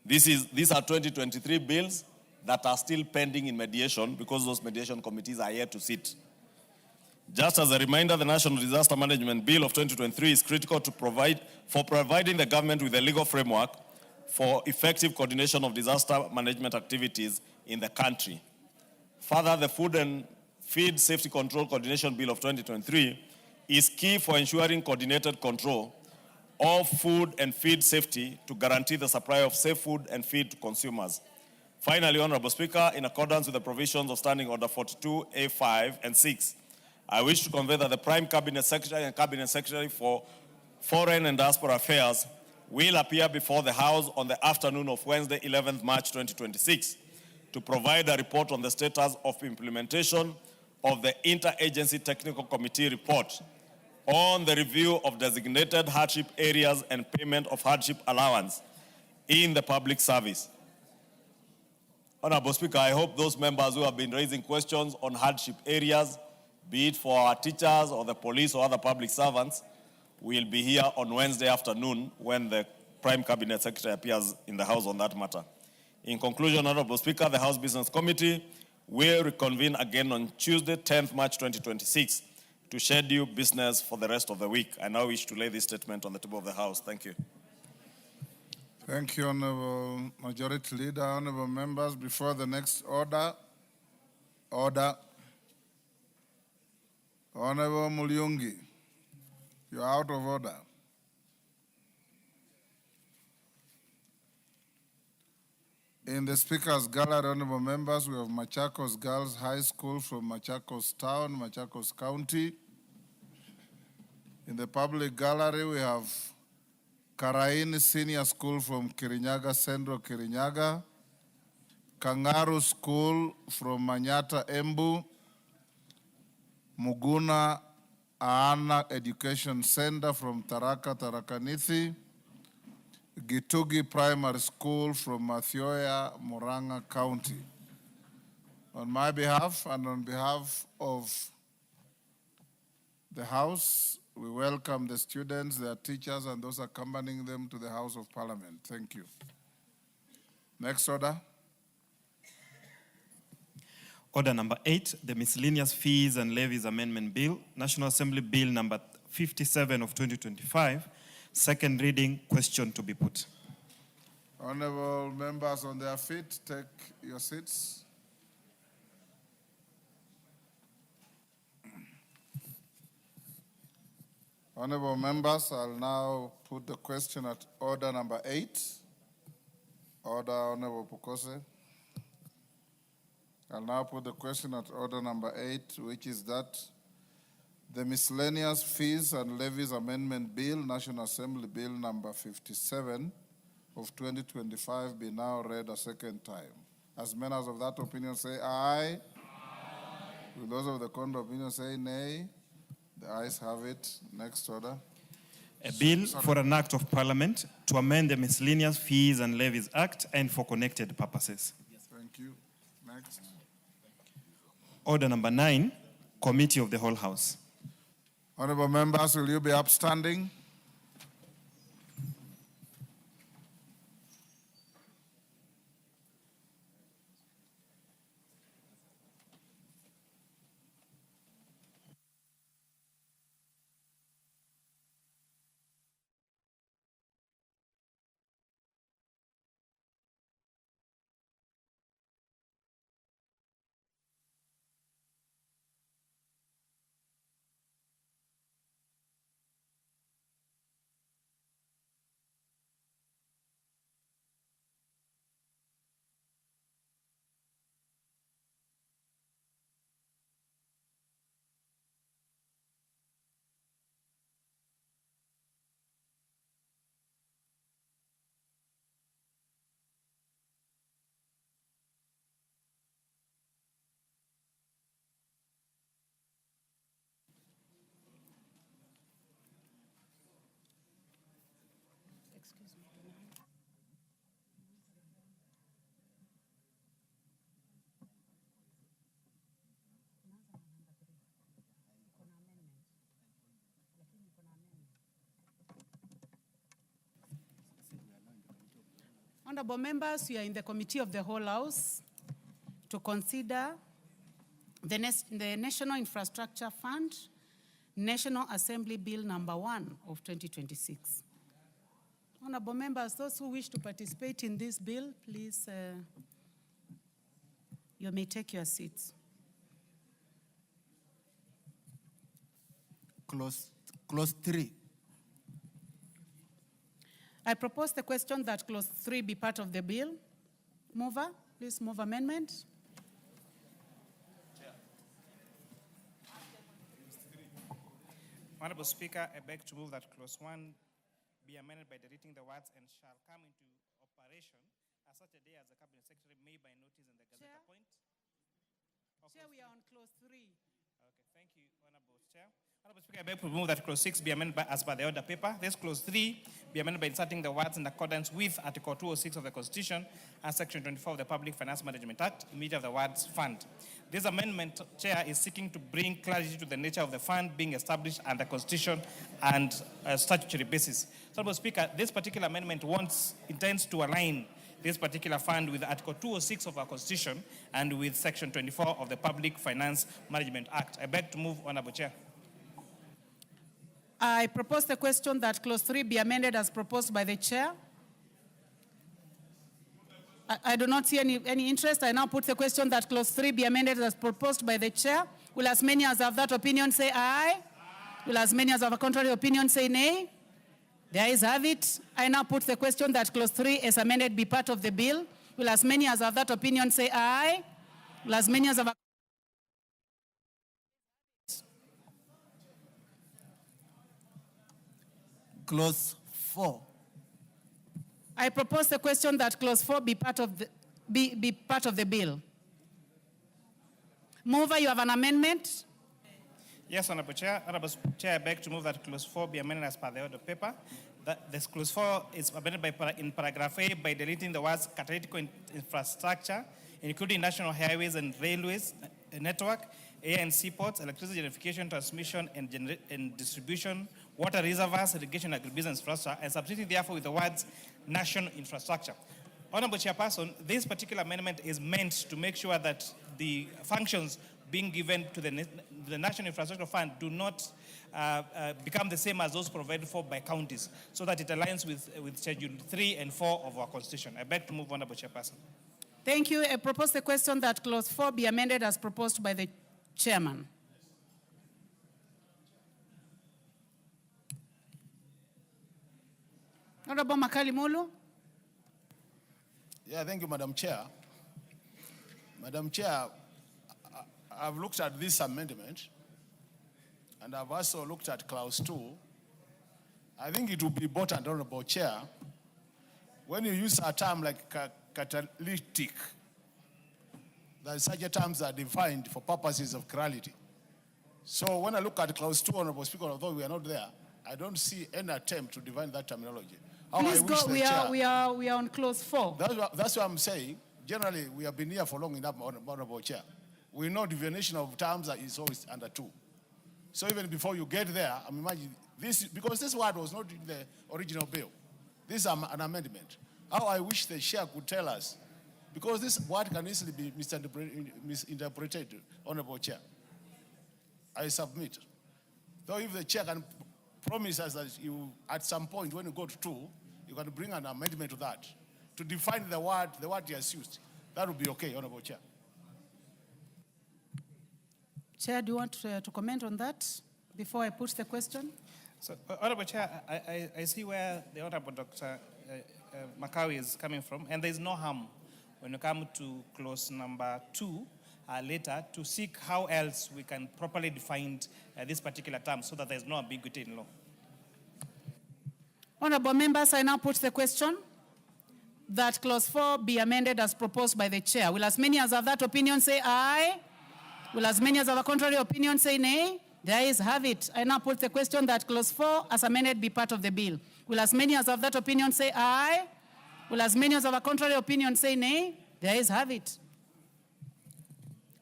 These are 2023 bills that are still pending in mediation because those mediation committees are yet to sit. Just as a reminder, the National Disaster Management Bill of 2023 is critical to providing the government with a legal framework for effective coordination of disaster management activities in the country. Further, the Food and Feed Safety Control Coordination Bill of 2023 is key for ensuring coordinated control of food and feed safety to guarantee the supply of safe food and feed to consumers. Finally, Honorable Speaker, in accordance with the provisions of Standing Order 42A5 and 6, I wish to convey that the Prime Cabinet Secretary and Cabinet Secretary for Foreign and Diaspora Affairs will appear before the House on the afternoon of Wednesday, 11th March 2026, to provide a report on the status of implementation of the Interagency Technical Committee report on the review of designated hardship areas and payment of hardship allowance in the public service. Honorable Speaker, I hope those members who have been raising questions on hardship areas, be it for our teachers or the police or other public servants, will be here on Wednesday afternoon when the Prime Cabinet Secretary appears in the House on that matter. In conclusion, Honorable Speaker, the House Business Committee will reconvene again on Tuesday, 10th March 2026, to schedule business for the rest of the week. I now wish to lay this statement on the table of the House. Thank you. Thank you, Honorable Majority Leader. Honorable members, before the next order. Honorable Mulyungi, you are out of order. In the Speaker's Gallery, honorable members, we have Machakos Girls High School from Machakos Town, Machakos County. In the public gallery, we have Karaini Senior School from Kirinyaga Central, Kirinyaga. Kangaru School from Manyata, Embu. Muguna Aana Education Center from Tharakanithi. Gitugi Primary School from Mathioya, Murang'a County. On my behalf and on behalf of the House, we welcome the students, their teachers, and those accompanying them to the House of Parliament. Thank you. Next order. Order number 8, the Miscellaneous Fees and Levies Amendment Bill, National Assembly Bill number 57 of 2025, second reading, question to be put. Honorable members on their feet, take your seats. Honorable members, I'll now put the question at order number 8. Order, Honorable Pukose. I'll now put the question at order number 8, which is that the Miscellaneous Fees and Levies Amendment Bill, National Assembly Bill number 57 of 2025 be now read a second time. As members of that opinion say aye. Will those of the contrary opinion say nay? The ayes have it. Next order. A bill for an act of Parliament to amend the Miscellaneous Fees and Levies Act and for connected purposes. Yes. Thank you. Next. Order number 9, Committee of the Whole House. Honorable members, will you be upstanding? Honorable members, we are in the Committee of the Whole House to consider the National Infrastructure Fund, National Assembly Bill number 1 of 2026. Honorable members, those who wish to participate in this bill, please, you may take your seats. Clause 3. I propose the question that clause 3 be part of the bill. Mover, please move amendment. Honorable Speaker, I beg to move that clause 1 be amended by deleting the words "and shall come into operation as such a day as the Cabinet Secretary may by notice in the Gazette Chair. appoint." Chair, we are on clause 3. Okay, thank you, Honorable Chair. Honorable Speaker, I beg to move that clause 6 be amended as per the order paper. This clause 3 be amended by inserting the words "in accordance with Article 206 of the Constitution and Section 24 of the Public Finance Management Act," immediately of the words "fund." This amendment, Chair, is seeking to bring clarity to the nature of the fund being established under Constitution and statutory basis. So, Honorable Speaker, this particular amendment intends to align this particular fund with Article 206 of our Constitution and with Section 24 of the Public Finance Management Act. I beg to move, Honorable Chair. I propose the question that clause 3 be amended as proposed by the chair. I do not see any interest. I now put the question that clause 3 be amended as proposed by the chair. Will as many as have that opinion say aye? Will as many as have a contrary opinion say nay? The ayes have it. I now put the question that clause 3 as amended be part of the bill. Will as many as have that opinion say aye? Will as many as have a Clause 4. I propose the question that clause 4 be part of the bill. Mover, you have an amendment? Yes, Honorable Chair. Honorable Chair, I beg to move that clause 4 be amended as per the order paper. That this clause 4 is amended in paragraph A by deleting the words "critical infrastructure," including national highways and railways network, air and seaports, electricity generation, transmission and distribution, water reservoirs, irrigation, agribusiness infrastructure, and substituting therefore with the words "national infrastructure." Honorable Chairperson, this particular amendment is meant to make sure that the functions being given to the National Infrastructure Fund do not become the same as those provided for by counties, so that it aligns with Schedule 3 and 4 of our Constitution. I beg to move, Honorable Chairperson. Thank you. I propose the question that clause 4 be amended as proposed by the chairman. Honorable Makali Mulu. Yeah, thank you, Madam Chair. Madam Chair, I've looked at this amendment, and I've also looked at clause 2. I think it would be important, Honorable Chair, when you use a term like catalytic, that such a terms are defined for purposes of clarity. So when I look at clause 2, Honorable Speaker, although we are not there, I don't see any attempt to define that terminology. Please go. We are on clause 4. That's what I'm saying. Generally, we have been here for long enough, Honorable Chair. We know divination of terms is always under 2. So even before you get there, I'm imagining this, because this word was not in the original bill. This is an amendment. How I wish the chair could tell us, because this word can easily be misinterpreted, Honorable Chair. I submit. Though if the chair can promise us that you, at some point when you go to 2, you can bring an amendment to that, to define the word he has used. That would be okay, Honorable Chair. Chair, do you want to comment on that before I put the question? So, Honorable Chair, I see where the Honorable Dr. Makawi is coming from, and there is no harm when you come to clause number 2 later to seek how else we can properly define this particular term so that there is no ambiguity in law. Honorable members, I now put the question that clause 4 be amended as proposed by the chair. Will as many as have that opinion say aye? Will as many as have a contrary opinion say nay? The ayes have it. I now put the question that clause 4 as amended be part of the bill. Will as many as have that opinion say aye? Will as many as have a contrary opinion say nay? The ayes have it.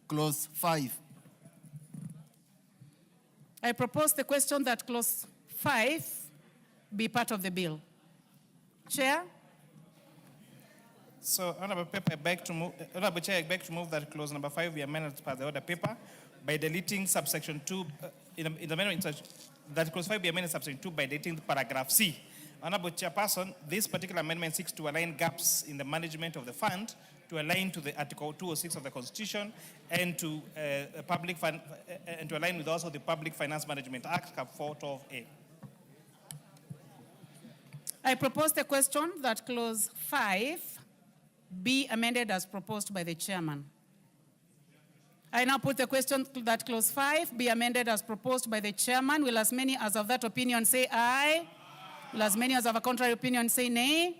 Clause 5. I propose the question that clause 5 be part of the bill. Chair? So, Honorable Chair, I beg to move that clause number 5 be amended as per the order paper by deleting subsection 2, in the amendment that clause 5 be amended subsection 2 by deleting paragraph C. Honorable Chairperson, this particular amendment seeks to align gaps in the management of the fund to align to the Article 206 of the Constitution and to and to align with also the Public Finance Management Act, Cap 412A. I propose the question that clause 5 be amended as proposed by the chairman. I now put the question that clause 5 be amended as proposed by the chairman. Will as many as of that opinion say aye? Will as many as of a contrary opinion say nay?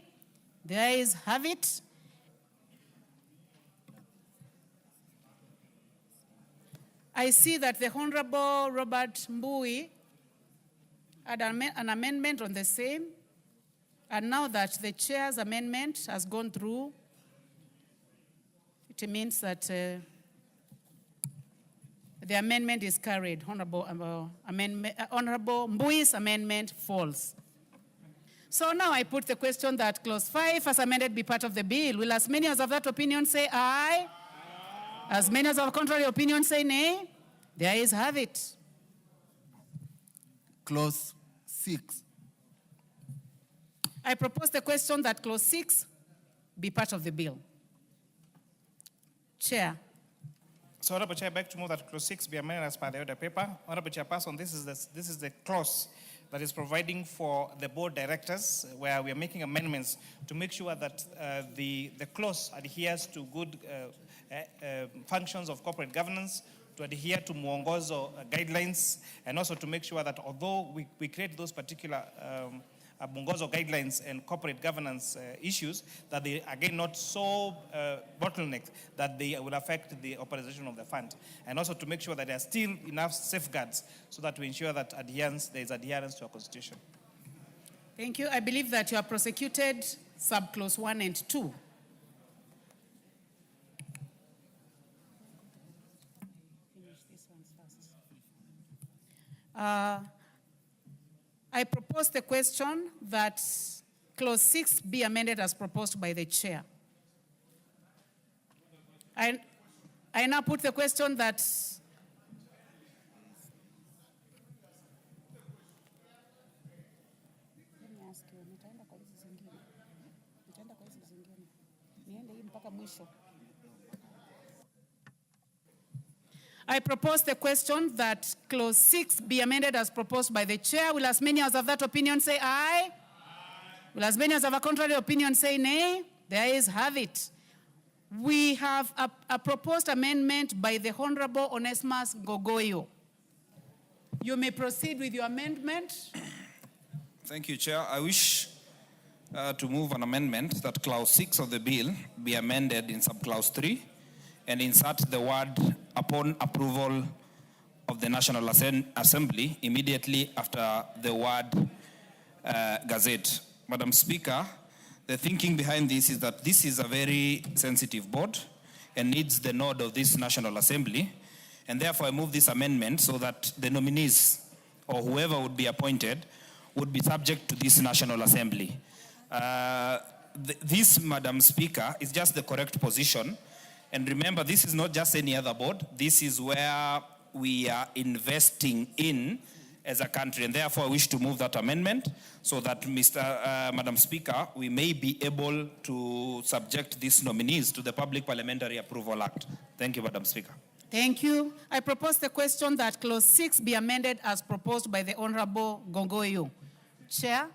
The ayes have it. I see that the Honorable Robert Mbui had an amendment on the same, and now that the chair's amendment has gone through, it means that the amendment is carried. Honorable Mbui's amendment falls. So now I put the question that clause 5 as amended be part of the bill. Will as many as of that opinion say aye? As many as of contrary opinion say nay? The ayes have it. Clause 6. I propose the question that clause 6 be part of the bill. Chair. So, Honorable Chair, I beg to move that clause 6 be amended as per the order paper. Honorable Chairperson, this is the clause that is providing for the board directors, where we are making amendments to make sure that the clause adheres to good functions of corporate governance, to adhere to mwongozo guidelines, and also to make sure that although we create those particular mwongozo guidelines and corporate governance issues, that they again not so bottlenecked that they will affect the operation of the fund, and also to make sure that there are still enough safeguards so that we ensure that there is adherence to our constitution. Thank you. I believe that you have prosecuted subclause 1 and 2. I propose the question that clause 6 be amended as proposed by the chair. I now put the question that I propose the question that clause 6 be amended as proposed by the chair. Will as many as of that opinion say aye? Will as many as of a contrary opinion say nay? The ayes have it. We have a proposed amendment by the Honorable Onesmus Ngogoyo. You may proceed with your amendment. Thank you, Chair. I wish to move an amendment that clause 6 of the bill be amended in subclause 3 and insert the word upon approval of the National Assembly immediately after the word gazette. Madam Speaker, the thinking behind this is that this is a very sensitive board and needs the nod of this National Assembly, and therefore I move this amendment so that the nominees or whoever would be appointed would be subject to this National Assembly. This, Madam Speaker, is just the correct position. And remember, this is not just any other board. This is where we are investing in as a country. And therefore, I wish to move that amendment so that, Madam Speaker, we may be able to subject these nominees to the Public Parliamentary Approval Act. Thank you, Madam Speaker. Thank you. I propose the question that clause 6 be amended as proposed by the Honorable Ngogoyo. Chair.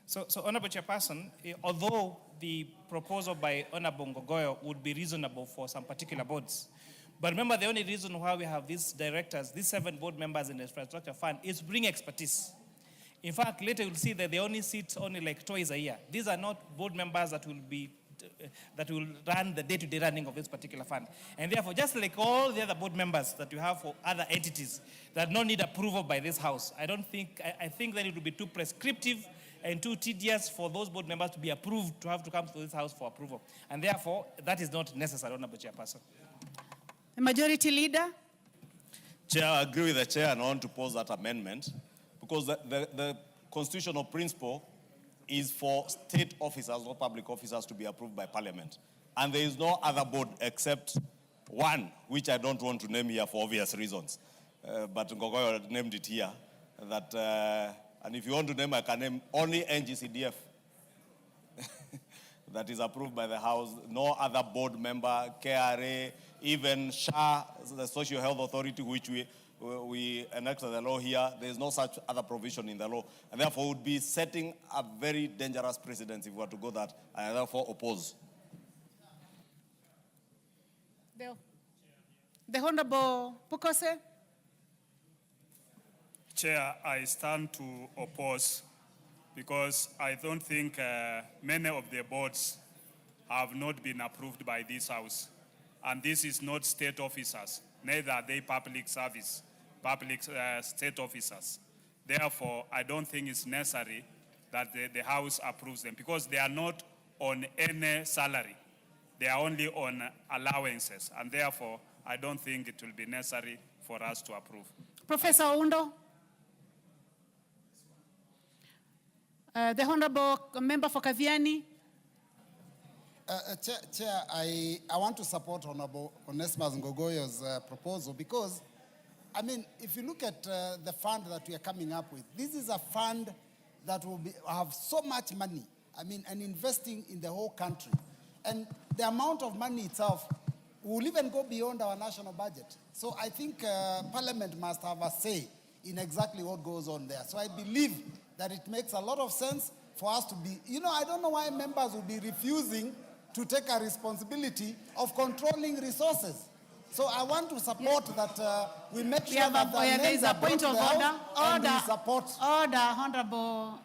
So Honorable Chairperson, although the proposal by Honorable Ngogoyo would be reasonable for some particular boards, but remember the only reason why we have these directors, these 7 board members in the infrastructure fund, is to bring expertise. In fact, later you'll see that they only sit like twice a year. These are not board members that will run the day-to-day running of this particular fund. And therefore, just like all the other board members that you have for other entities that don't need approval by this House, I think that it would be too prescriptive and too tedious for those board members to be approved, to have to come to this House for approval. And therefore, that is not necessary, Honorable Chairperson. The Majority Leader. Chair, I agree with the chair and I want to pose that amendment because the constitutional principle is for state officers, not public officers, to be approved by Parliament. And there is no other board except one, which I don't want to name here for obvious reasons. But Ngogoyo named it here. That, and if you want to name, I can name only NGCDF that is approved by the House. No other board member, KRA, even SHA, the Social Health Authority, which we enacted the law here. There is no such other provision in the law. And therefore would be setting a very dangerous precedent if we were to go that. I therefore oppose. The Honorable Pukose. Chair, I stand to oppose because I don't think many of the boards have not been approved by this House. And this is not state officers, neither are they public service, state officers. Therefore, I don't think it's necessary that the House approves them because they are not on any salary. They are only on allowances. And therefore, I don't think it will be necessary for us to approve. Professor Oundo. The Honorable Member for Kathiani. Chair, I want to support Honorable Onesmus Ngogoyo's proposal because, I mean, if you look at the fund that we are coming up with, this is a fund that will have so much money, I mean, and investing in the whole country. And the amount of money itself will even go beyond our national budget. So I think Parliament must have a say in exactly what goes on there. So I believe that it makes a lot of sense for us to be, I don't know why members will be refusing to take a responsibility of controlling resources. So I want to support that we make sure that there is a point of order. Order, Honorable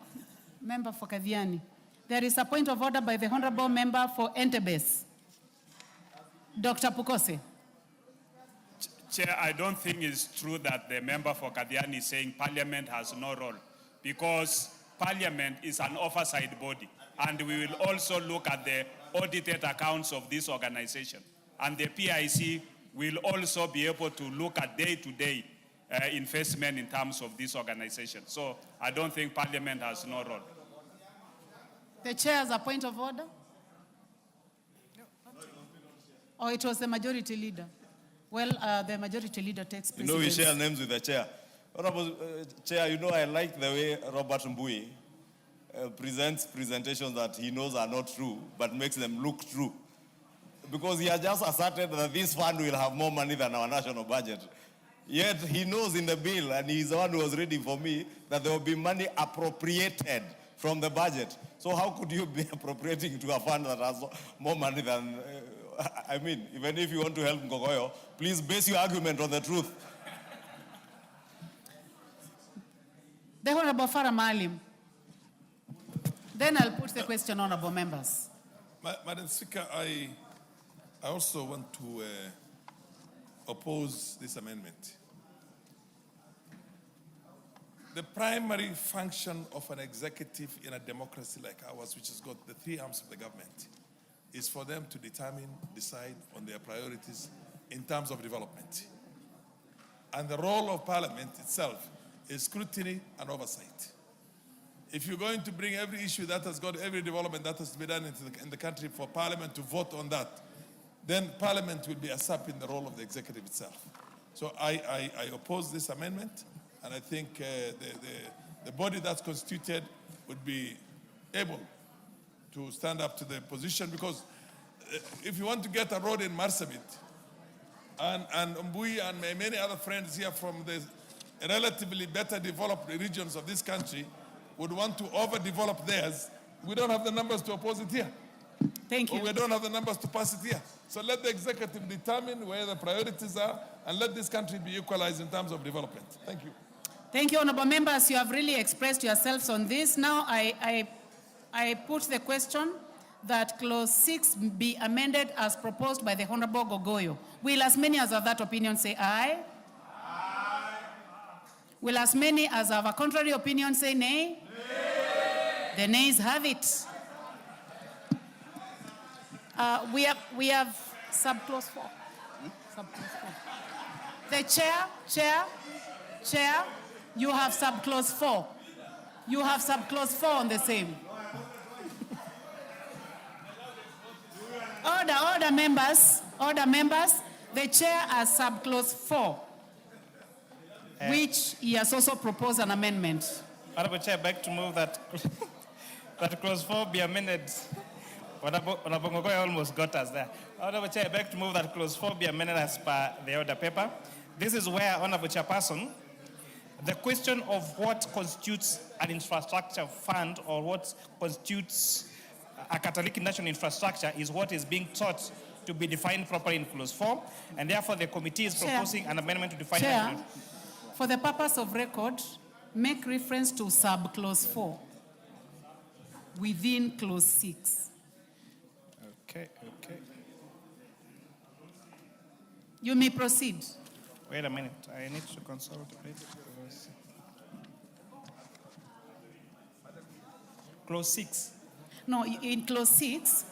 Member for Kathiani. There is a point of order by the Honorable Member for Entebbe. Dr. Pukose. Chair, I don't think it's true that the member for Kathiani is saying Parliament has no role, because Parliament is an oversight body, and we will also look at the audited accounts of this organization. And the PIC will also be able to look at day-to-day investment in terms of this organization. So I don't think Parliament has no role. The chair has a point of order? Or it was the majority leader? Well, the majority leader takes precedence. We share names with the chair. Honorable Chair, I like the way Robert Mbui presents presentations that he knows are not true, but makes them look true. Because he has just asserted that this fund will have more money than our national budget. Yet he knows in the bill, and he's the one who was reading for me, that there will be money appropriated from the budget. So how could you be appropriating to a fund that has more money than... I mean, even if you want to help Ngogoyo, please base your argument on the truth. The Honorable Farah Maalim. Then I'll put the question, honorable members. Madam Speaker, I also want to oppose this amendment. The primary function of an executive in a democracy like ours, which has got the three arms of the government, is for them to decide on their priorities in terms of development. And the role of Parliament itself is scrutiny and oversight. If you're going to bring every issue that has got every development that has to be done in the country for Parliament to vote on that, then Parliament will be usurping the role of the executive itself. So I oppose this amendment, and I think the body that's constituted would be able to stand up to the position, because if you want to get a road in Marsabit, and Mbui and many other friends here from the relatively better developed regions of this country would want to overdevelop theirs, we don't have the numbers to oppose it here. Thank you. Or we don't have the numbers to pass it here. So let the executive determine where the priorities are, and let this country be equalized in terms of development. Thank you. Thank you, honorable members. You have really expressed yourselves on this. Now I put the question that clause 6 be amended as proposed by the Honorable Ngogoyo. Will as many as have that opinion say aye? Aye. Will as many as have a contrary opinion say nay? Nay. The nays have it. We have subclause 4. Subclause 4. The chair, you have subclause 4. You have subclause 4 on the same. Order members, the chair has subclause 4, which he has also proposed an amendment. Honorable Chair, I beg to move that, that clause 4 be amended. Honorable Ngogoya almost got us there. Honorable Chair, I beg to move that clause 4 be amended as per the order paper. This is where, Honorable Chairperson, the question of what constitutes an infrastructure fund or what constitutes a Catholic national infrastructure is what is being sought to be defined properly in clause 4, and therefore the committee is proposing an amendment to define that. For the purpose of record, make reference to subclause 4 within clause 6. Okay. You may proceed. Wait a minute, I need to consult a bit. Clause 6. No, in clause 6,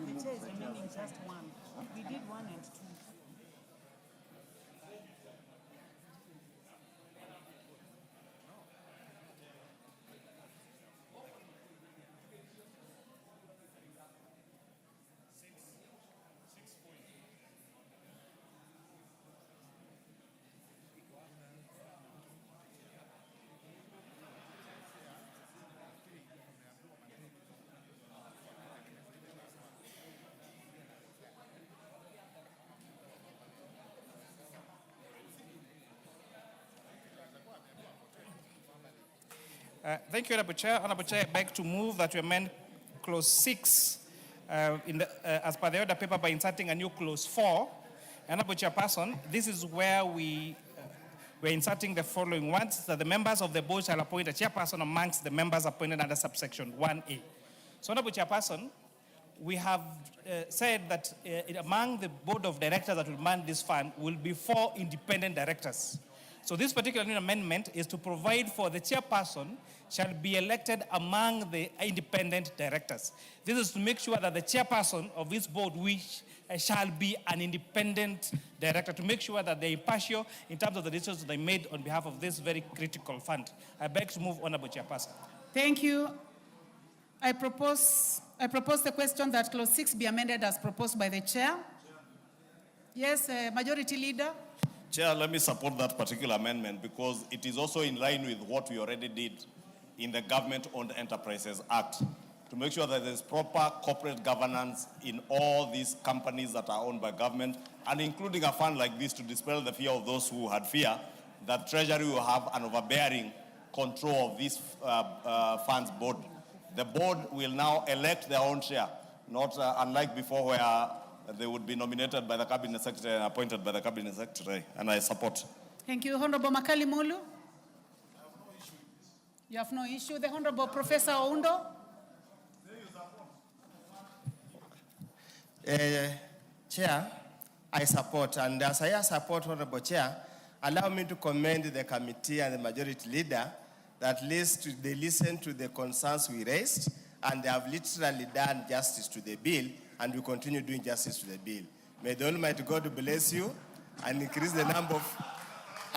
the chair is remaining just 1. We did 1 and 2. Thank you, Honorable Chair. Honorable Chair, I beg to move that we amend clause 6 as per the order paper by inserting a new clause 4. Honorable Chairperson, this is where we're inserting the following words, that the members of the board shall appoint a chairperson amongst the members appointed under subsection 1A. So, Honorable Chairperson, we have said that among the board of directors that will man this fund will be 4 independent directors. So this particular new amendment is to provide for the chairperson shall be elected among the independent directors. This is to make sure that the chairperson of this board which shall be an independent director, to make sure that they're impartial in terms of the decisions they made on behalf of this very critical fund. I beg to move, Honorable Chairperson. Thank you. I propose the question that clause 6 be amended as proposed by the chair. Yes, Majority Leader. Chair, let me support that particular amendment because it is also in line with what we already did in the Government-Owned Enterprises Act to make sure that there's proper corporate governance in all these companies that are owned by government, and including a fund like this to dispel the fear of those who had fear that Treasury will have an overbearing control of this fund's board. The board will now elect their own chair, not unlike before where they would be nominated by the Cabinet Secretary and appointed by the Cabinet Secretary, and I support. Thank you. Honorable Makali Mulu. You have no issue. The Honorable Professor Oundo. Chair, I support, and as I support, Honorable Chair, allow me to commend the committee and the Majority Leader that at least they listened to the concerns we raised, and they have literally done justice to the bill, and we continue doing justice to the bill. May the Almighty God bless you and increase the number of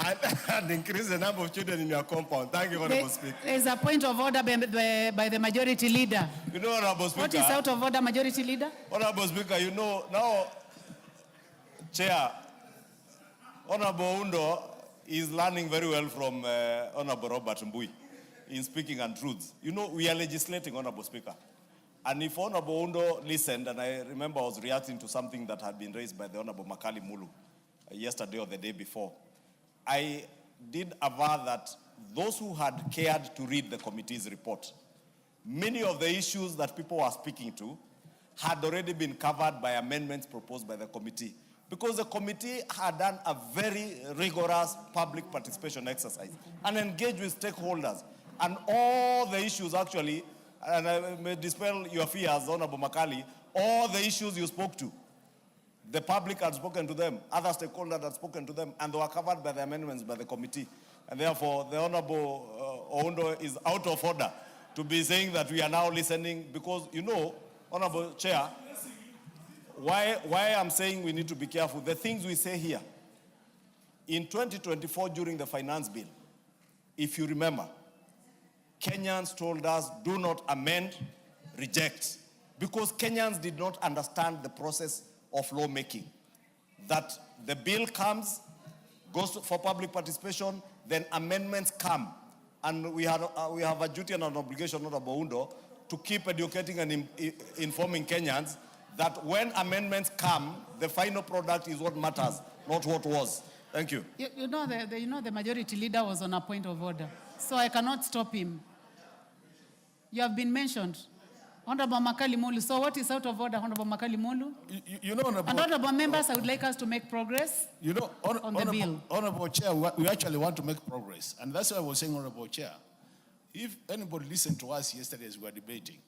and increase the number of children in your compound. Thank you, Honorable Speaker. There is a point of order by the Majority Leader. You know, Honorable Speaker. What is out of order, Majority Leader? Honorable Speaker, you know, now, Chair, Honorable Undo is learning very well from Honorable Robert Mbui in speaking untruths. You know, we are legislating, Honorable Speaker. And if Honorable Undo listened, and I remember I was reacting to something that had been raised by the Honorable Makali Mulu yesterday or the day before, I did aver that those who had cared to read the committee's report, many of the issues that people were speaking to had already been covered by amendments proposed by the committee, because the committee had done a very rigorous public participation exercise and engaged with stakeholders. And all the issues actually, and I may dispel your fears, Honorable Makali, all the issues you spoke to, the public had spoken to them, other stakeholders had spoken to them, and they were covered by the amendments by the committee. And therefore, the Honorable Oundo is out of order to be saying that we are now listening, because, you know, Honorable Chair, why I'm saying we need to be careful, the things we say here. In 2024, during the finance bill, if you remember, Kenyans told us, do not amend, reject, because Kenyans did not understand the process of lawmaking. That the bill comes, goes for public participation, then amendments come. And we have a duty and an obligation, Honorable Oundo, to keep educating and informing Kenyans that when amendments come, the final product is what matters, not what was. Thank you. You know, the majority leader was on a point of order, so I cannot stop him. You have been mentioned. Honorable Makali Mulu. So what is out of order, Honorable Makali Mulu? You know, Honorable members, I would like us to make progress on the bill. Honorable Chair, we actually want to make progress. And that's why I was saying, Honorable Chair, if anybody listened to us yesterday as we were debating,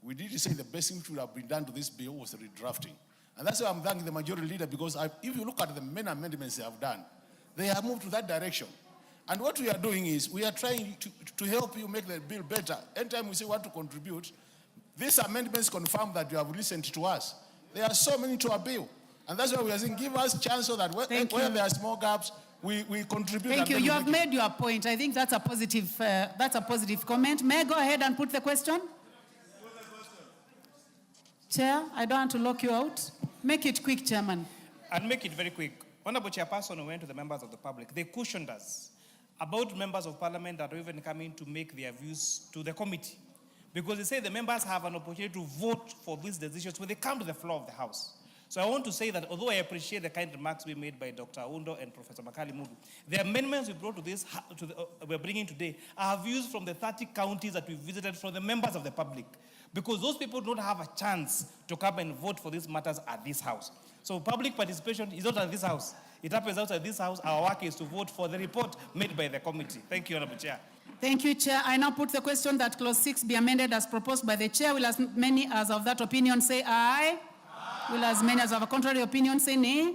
we did say the best thing which would have been done to this bill was redrafting. And that's why I'm thanking the majority leader, because if you look at the main amendments they have done, they have moved to that direction. And what we are doing is we are trying to help you make the bill better. Anytime we say we want to contribute, these amendments confirm that you have listened to us. There are so many to our bill. And that's why we are saying give us a chance so that where there are small gaps, we contribute. Thank you. You have made your point. I think that's a positive comment. May I go ahead and put the question? Chair, I don't want to lock you out. Make it quick, Chairman. I'll make it very quick. Honorable Chairperson, went to the members of the public. They cautioned us about members of parliament that are even coming to make their views to the committee. Because they say the members have an opportunity to vote for these decisions when they come to the floor of the House. So I want to say that although I appreciate the kind remarks we made by Dr. Oundo and Professor Makali Mulu, the amendments we brought to this, we're bringing today, are views from the 30 counties that we visited from the members of the public. Because those people don't have a chance to come and vote for these matters at this House. So public participation is not at this House. It happens outside this House. Our work is to vote for the report made by the committee. Thank you, Honorable Chair. Thank you, Chair. I now put the question that Clause 6 be amended as proposed by the Chair. Will as many as of that opinion say aye? Aye. Will as many as of a contrary opinion say nay?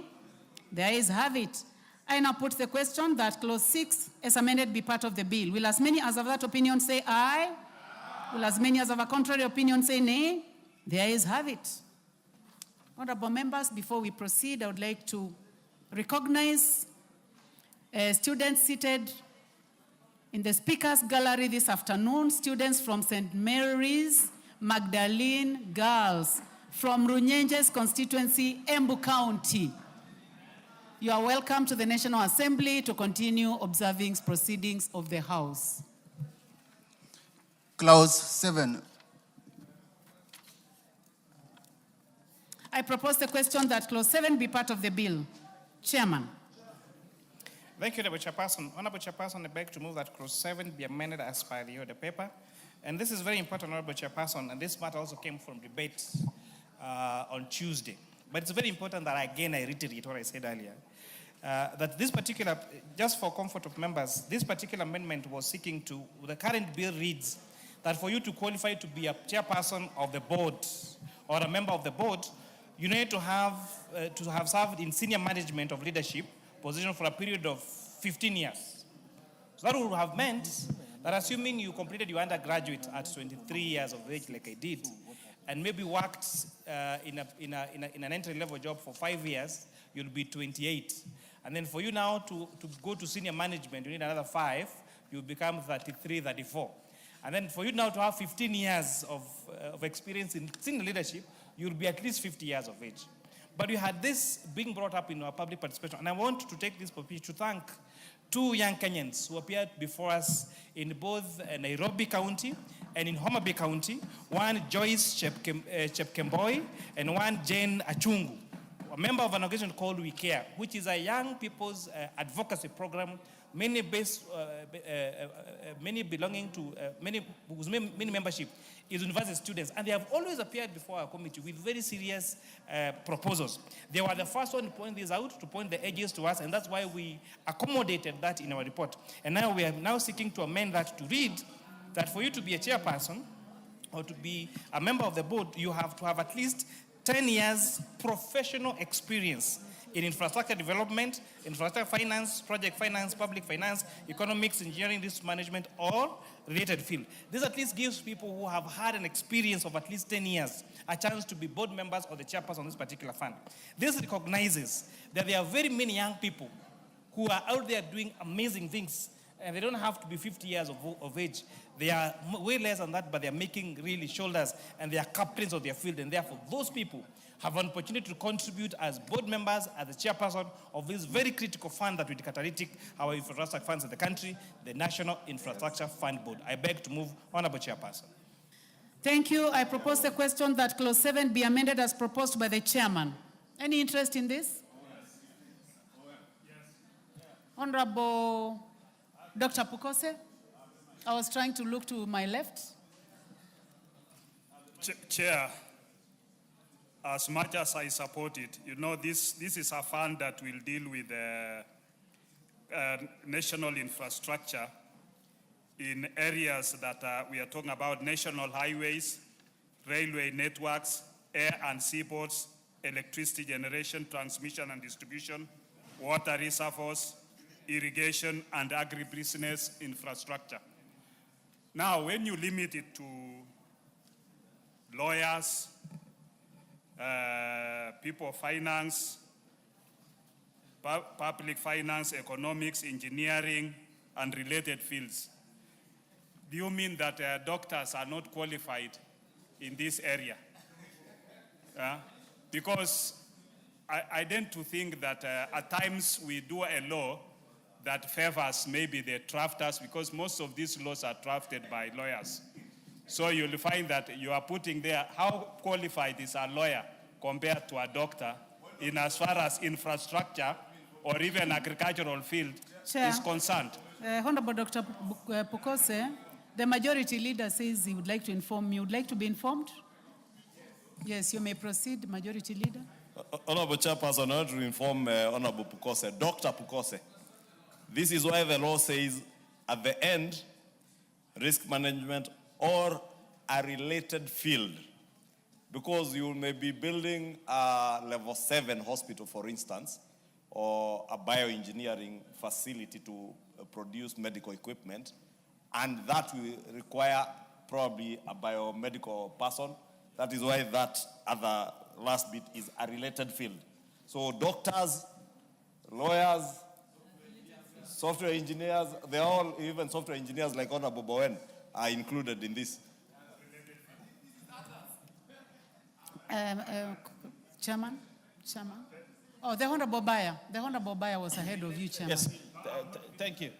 The ayes have it. I now put the question that Clause 6 as amended be part of the bill. Will as many as of that opinion say aye? Aye. Will as many as of a contrary opinion say nay? The ayes have it. Honorable members, before we proceed, I would like to recognize students seated in the Speaker's Gallery this afternoon, students from St. Mary's Magdalene Girls from Runyenje's constituency, Embu County. You are welcome to the National Assembly to continue observing proceedings of the House. Clause 7. I propose the question that Clause 7 be part of the bill. Chairman. Thank you, Honorable Chairperson. Honorable Chairperson, I beg to move that Clause 7 be amended as per the order paper. And this is very important, Honorable Chairperson, and this matter also came from debate on Tuesday. But it's very important that, again, I reiterate what I said earlier, that this particular, just for comfort of members, this particular amendment was seeking to, the current bill reads that for you to qualify to be a chairperson of the board or a member of the board, you need to have served in senior management of leadership position for a period of 15 years. So that would have meant that assuming you completed your undergraduate at 23 years of age, like I did, and maybe worked in an entry-level job for 5 years, you'll be 28. And then for you now to go to senior management, you need another 5, you'll become 33, 34. And then for you now to have 15 years of experience in senior leadership, you'll be at least 50 years of age. But we had this being brought up in our public participation. And I want to take this opportunity to thank 2 young Kenyans who appeared before us in both Nairobi County and in Homa Bay County. One, Joyce 𝐍𝐀𝐓𝐈𝐎𝐍𝐀, and one, Jane Achungu, a member of an organization called We Care, which is a young people's advocacy program many many belonging to many membership is university students, and they have always appeared before our committee with very serious proposals. They were the first one to point this out, to point the edges to us, and that's why we accommodated that in our report. And now we are now seeking to amend that to read that for you to be a chairperson or to be a member of the board, you have to have at least 10 years professional experience in infrastructure development, infrastructure finance, project finance, public finance, economics, engineering, risk management, or related field. This at least gives people who have had an experience of at least 10 years a chance to be board members or the chairperson of this particular fund. This recognizes that there are very many young people who are out there doing amazing things, and they don't have to be 50 years of age. They are way less than that, but they are making really shoulders, and they are captains of their field, and therefore those people have an opportunity to contribute as board members, as the chairperson of this very critical fund that will catalytic our infrastructure funds in the country, the National Infrastructure Fund Board. I beg to move, Honorable Chairperson. Thank you. I propose the question that Clause 7 be amended as proposed by the chairman. Any interest in this? Honorable Dr. Pukose? I was trying to look to my left. Chair, as much as I support it, you know, this is a fund that will deal with national infrastructure in areas that we are talking about: national highways, railway networks, air and seaports, electricity generation, transmission and distribution, water reservoirs, irrigation, and agribusiness infrastructure. Now, when you limit it to lawyers, people of finance, public finance, economics, engineering, and related fields, do you mean that doctors are not qualified in this area? Because I tend to think that at times we do a law that favors maybe the drafters, because most of these laws are drafted by lawyers. So you'll find that you are putting there how qualified is a lawyer compared to a doctor in as far as infrastructure or even agricultural field is concerned. Honorable Dr. Pukose, the majority leader says he would like to inform you. Would like to be informed? Yes, you may proceed, majority leader. Honorable Chairperson, I want to inform Honorable Pukose, Dr. Pukose. This is why the law says at the end, risk management or a related field. Because you may be building a level 7 hospital, for instance, or a bioengineering facility to produce medical equipment, and that will require probably a biomedical person. That is why that other last bit is a related field. So doctors, lawyers, software engineers, they're all, even software engineers like Honorable Bowen are included in this. Chairman? Oh, the Honorable Bayer. The Honorable Bayer was ahead of you, Chairman. Yes, thank you.